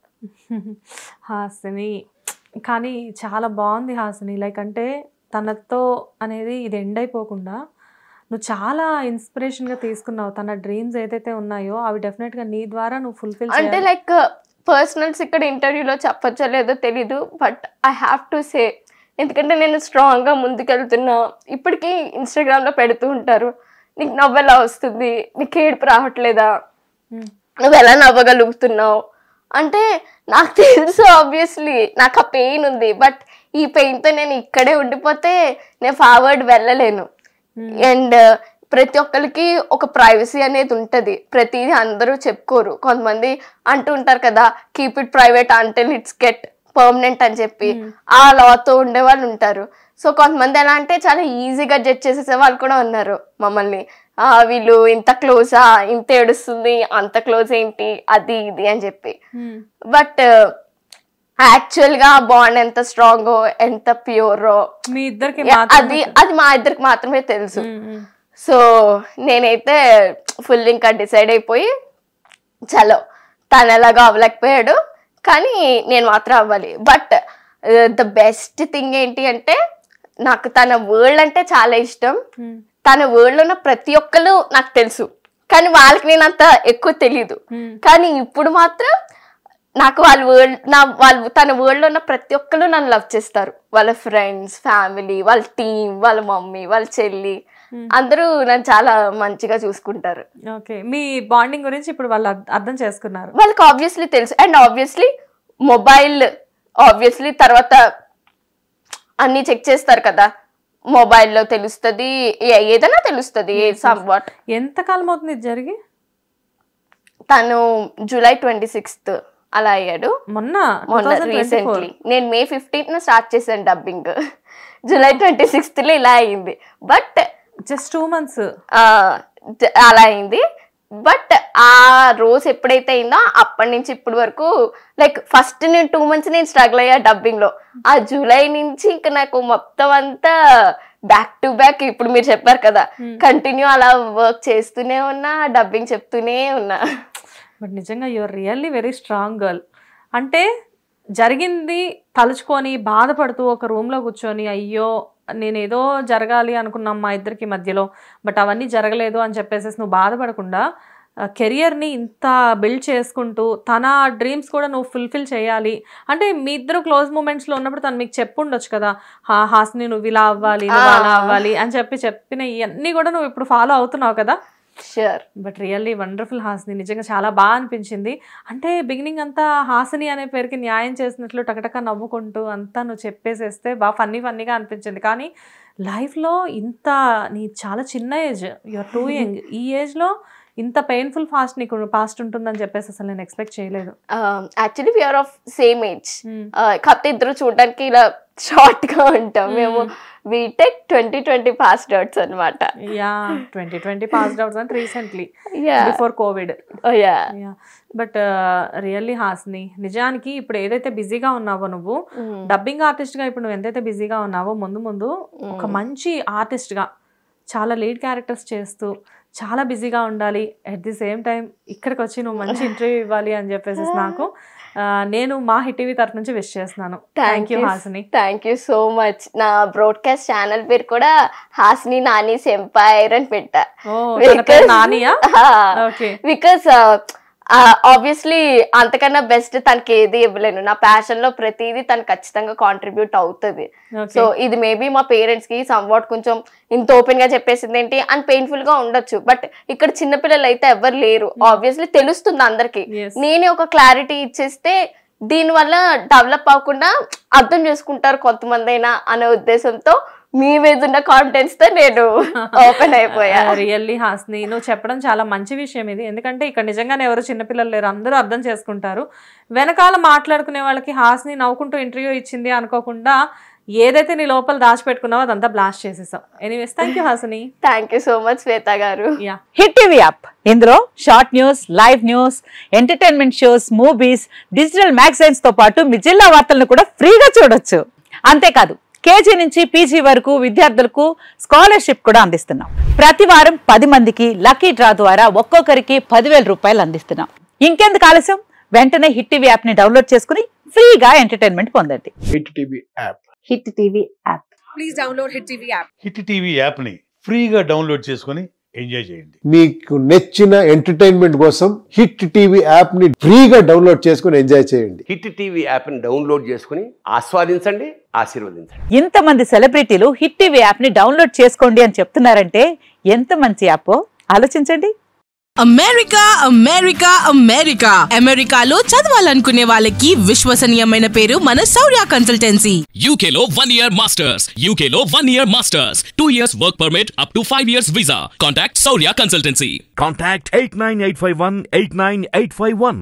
Hasini కానీ చాలా బాగుంది హాసిని. లైక్ అంటే తనతో అనేది ఇది ఎండ్ అయిపోకుండా నువ్వు చాలా ఇన్స్పిరేషన్గా తీసుకున్నావు. తన డ్రీమ్స్ ఏదైతే ఉన్నాయో అవి డెఫినెట్గా నీ ద్వారా నువ్వు ఫుల్ఫిల్ అంటే లైక్ పర్సనల్స్ ఇక్కడ ఇంటర్వ్యూలో చెప్పచ్చో లేదో తెలీదు, but I have to say, ఎందుకంటే నేను స్ట్రాంగ్గా ముందుకెళ్తున్నా. ఇప్పటికీ ఇన్స్టాగ్రామ్లో పెడుతూ ఉంటారు, నీకు నవ్వు ఎలా వస్తుంది, నీకు ఏడుపు రావట్లేదా, నువ్వు ఎలా నవ్వగలుగుతున్నావు అంటే నాకు తెలుసు ఆబ్వియస్లీ నాకు ఆ పెయిన్ ఉంది. బట్ ఈ పెయిన్ తో నేను ఇక్కడే ఉండిపోతే నేను ఫార్వర్డ్ వెళ్ళలేను. అండ్ ప్రతి ఒక్కరికి ఒక ప్రైవసీ అనేది ఉంటది, ప్రతిదీ అందరూ చెప్పుకోరు. కొంతమంది అంటూ ఉంటారు కదా, keep it private until it's get permanent అని చెప్పి, ఆ లాతో ఉండే వాళ్ళు ఉంటారు. సో కొంతమంది ఎలా అంటే చాలా ఈజీగా జడ్జ్ చేసేసే వాళ్ళు కూడా ఉన్నారు మమ్మల్ని. వీళ్ళు ఇంత క్లోజా, ఇంత ఏడుస్తుంది, అంత క్లోజ్ ఏంటి, అది ఇది అని చెప్పి. బట్ యాక్చువల్ గా బాండ్ ఎంత స్ట్రాంగో, ఎంత ప్యూరో అది మా ఇద్దరికి మాత్రమే తెలుసు. సో నేనైతే ఫుల్ ఇంకా డిసైడ్ అయిపోయి, చలో తను ఎలాగో అవ్వలేకపోయాడు కానీ నేను మాత్రం అవ్వాలి. బట్ ద బెస్ట్ థింగ్ ఏంటి అంటే, నాకు తన వరల్డ్ అంటే చాలా ఇష్టం. తన వరల్డ్ లో ఉన్న ప్రతి ఒక్కరు నాకు తెలుసు, కానీ వాళ్ళకి నేను అంత ఎక్కువ తెలీదు. కానీ ఇప్పుడు మాత్రం నాకు వాళ్ళు తన వరల్డ్ లో ఉన్న ప్రతి ఒక్కరు నన్ను లవ్ చేస్తారు. వాళ్ళ ఫ్రెండ్స్, ఫ్యామిలీ, వాళ్ళ టీం, వాళ్ళ మమ్మీ, వాళ్ళ చెల్లి, అందరూ నన్ను చాలా మంచిగా చూసుకుంటారు. ఓకే, మీ బాండింగ్ గురించి ఇప్పుడు వాళ్ళు అర్థం చేసుకున్నారు. వాళ్ళకి ఆబ్వియస్లీ తెలుసు. అండ్ ఆబ్వియస్లీ మొబైల్ ఆబ్వియస్లీ తర్వాత అన్ని చెక్ చేస్తారు కదా, మొబైల్లో తెలుస్తుంది, ఏదైనా తెలుస్తుంది. సమ్వాట్. ఎంతకాలం అవుతుంది ఇది జరిగి? తను July 26th అలా అయ్యాడు. మొన్న రీసెంట్లీ. నేను May 15th స్టార్ట్ చేశాను డబ్బింగ్, July 26th ఇలా అయింది. బట్ జస్ట్ 2 months అలా అయింది. బట్ ఆ రోజు ఎప్పుడైతే అయిందో అప్పటి నుంచి ఇప్పటి వరకు లైక్ ఫస్ట్ నేను 2 months నేను స్ట్రగుల్ అయ్యా డబ్బింగ్ లో. ఆ జూలై నుంచి ఇంకా నాకు మొత్తం అంతా బ్యాక్ టు బ్యాక్, ఇప్పుడు మీరు చెప్పారు కదా, కంటిన్యూ అలా వర్క్ చేస్తూనే ఉన్నా, డబ్బింగ్ చెప్తూనే ఉన్నా. బట్ నిజంగా you're really very strong girl. అంటే జరిగింది తలుచుకొని బాధపడుతూ ఒక రూమ్లో కూర్చొని, అయ్యో నేనేదో జరగాలి అనుకున్నాం మా ఇద్దరికి మధ్యలో, బట్ అవన్నీ జరగలేదు అని చెప్పేసి నువ్వు బాధపడకుండా కెరియర్ని ఇంత బిల్డ్ చేసుకుంటూ తన డ్రీమ్స్ కూడా నువ్వు ఫుల్ఫిల్ చేయాలి అంటే, మీ ఇద్దరు క్లోజ్ మూమెంట్స్లో ఉన్నప్పుడు తను మీకు చెప్పుండొచ్చు కదా, హాస్ని నువ్వు ఇలా అవ్వాలి, నువ్వు అలా అవ్వాలి అని చెప్పిన ఇవన్నీ కూడా నువ్వు ఇప్పుడు ఫాలో అవుతున్నావు కదా. Sure. But really wonderful Hasini, నిజంగా చాలా బాగా అనిపించింది. అంటే బిగినింగ్ అంతా హాసిని అనే పేరుకి న్యాయం చేసినట్లు టకటక నవ్వుకుంటూ అంతా నువ్వు చెప్పేసేస్తే బాగా ఫన్నీగా అనిపించింది. కానీ లైఫ్లో ఇంత నీ చాలా చిన్న ఏజ్, యూఆర్ టూ యంగ్, ఈ ఏజ్లో ఇంత పెయిన్ఫుల్ పాస్ట్ ఉంటుందని చెప్పేసి అసలు నేను ఎక్స్పెక్ట్ చేయలేదు. Actually we are of same age, కాకపోతే ఇద్దరు చూడడానికి ఇలా షార్ట్ గా ఉంటాం. మేము బీటెక్ 2020 పాస్డ్ అవుట్స్ అనమాట. 2020 పాస్డ్ అవుట్స్ అంటే recently before Covid. But really Hasni, నిజానికి ఇప్పుడు ఏదైతే బిజీగా ఉన్నావో నువ్వు డబ్బింగ్ ఆర్టిస్ట్ గా, ఇప్పుడు నువ్వు ఎంతైతే బిజీగా ఉన్నావో ముందు ఒక మంచి ఆర్టిస్ట్ గా చాలా లీడ్ క్యారెక్టర్స్ చేస్తూ చాలా బిజీగా ఉండాలి. అట్ ది సేమ్ టైం ఇక్కడికి వచ్చి నువ్వు మంచి ఇంటర్వ్యూ ఇవ్వాలి అని చెప్పేసి నాకు నేను మా హిట్ టీవీ తరఫు నుంచి విష్ చేస్తున్నాను. Thank you Hasini. Thank you so much. నా బ్రాడ్కాస్ట్ ఛానల్ పేరు కూడా హాసిని నానీస్ ఎంపైర్ అని పెట్టా. బికాస్ ఆబ్వియస్లీ అంతకన్నా బెస్ట్ తనకి ఏది ఇవ్వలేను. నా ప్యాషన్ లో ప్రతిదీ తను ఖచ్చితంగా కాంట్రిబ్యూట్ అవుతుంది. సో ఇది మేబీ మా పేరెంట్స్ కి సమ్వాట్ కొంచెం ఇంత ఓపెన్ గా చెప్పేసింది ఏంటి అని పెయిన్ఫుల్ గా ఉండొచ్చు. బట్ ఇక్కడ చిన్నపిల్లలు అయితే ఎవరు లేరు. ఆబ్వియస్లీ తెలుస్తుంది అందరికి. నేనే ఒక క్లారిటీ ఇచ్చేస్తే దీని వల్ల డెవలప్ అవ్వకుండా అర్థం చేసుకుంటారు కొంతమంది అయినా అనే ఉద్దేశంతో మీ మీద ఉన్న కాన్ఫిడెన్స్ తో నేను ఓపెన్ అయిపోయా. రియల్లీ హాస్ని, నువ్వు చెప్పడం చాలా మంచి విషయం ఇది. ఎందుకంటే ఇక్కడ నిజంగానే ఎవరు చిన్నపిల్లలు లేరు, అందరూ అర్థం చేసుకుంటారు. వెనకాల మాట్లాడుకునే వాళ్ళకి హాస్ని నవ్వుకుంటూ ఇంటర్వ్యూ ఇచ్చింది అనుకోకుండా ఏదైతే నీ లోపల దాచిపెట్టుకున్నావో అదంతా బ్లాస్ట్ చేసేసావు. Anyways thank you Hasini. Thank you so much Shweta garu. Hit TV app, ఇందులో short news, live news, entertainment shows, movies, digital magazines తో పాటు మీ జిల్లా వార్తలను కూడా ఫ్రీగా చూడొచ్చు. అంతేకాదు కేజీ నుంచి పీజీ వరకు విద్యార్థులకు స్కాలర్షిప్ కూడా అందిస్తున్నాం. ప్రతి వారం 10 మందికి లక్కీ డ్రా ద్వారా ఒక్కొక్కరికి 10,000 రూపాయలు అందిస్తున్నాం. ఇంకెందుకు ఆలస్యం, వెంటనే హిట్ టీవీ యాప్ ని డౌన్లోడ్ చేసుకుని ఫ్రీగా ఎంటర్టైన్మెంట్ పొందండి. Hit TV app. Hit TV app. Please download hit TV app. Hit TV app ని ఫ్రీగా డౌన్లోడ్ చేసుకుని ఎంజాయ్ చేయండి. మీకు నచ్చిన ఎంటర్టైన్మెంట్ కోసం హిట్ టీవీ యాప్ ని ఫ్రీగా డౌన్లోడ్ చేసుకుని ఎంజాయ్ చేయండి. హిట్ టీవీ యాప్ ని డౌన్లోడ్ చేసుకుని ఆస్వాదించండి, ఆశీర్వదించండి. ఇంతమంది సెలబ్రిటీలు హిట్ టీవీ యాప్ ని డౌన్లోడ్ చేసుకోండి అని చెప్తున్నారంటే ఎంత మంచి యాప్ ఆలోచించండి. అమెరికా అమెరికా అమెరికా అమెరికాలో చదవాలనుకునే వాళ్ళకి విశ్వసనీయమైన పేరు మన శౌర్య కన్సల్టెన్సీ. UK లో 1 year masters, UK లో 1 year masters, 2 years work permit up to 5 years visa. Contact Shaurya Consultancy. Contact 89851 89851.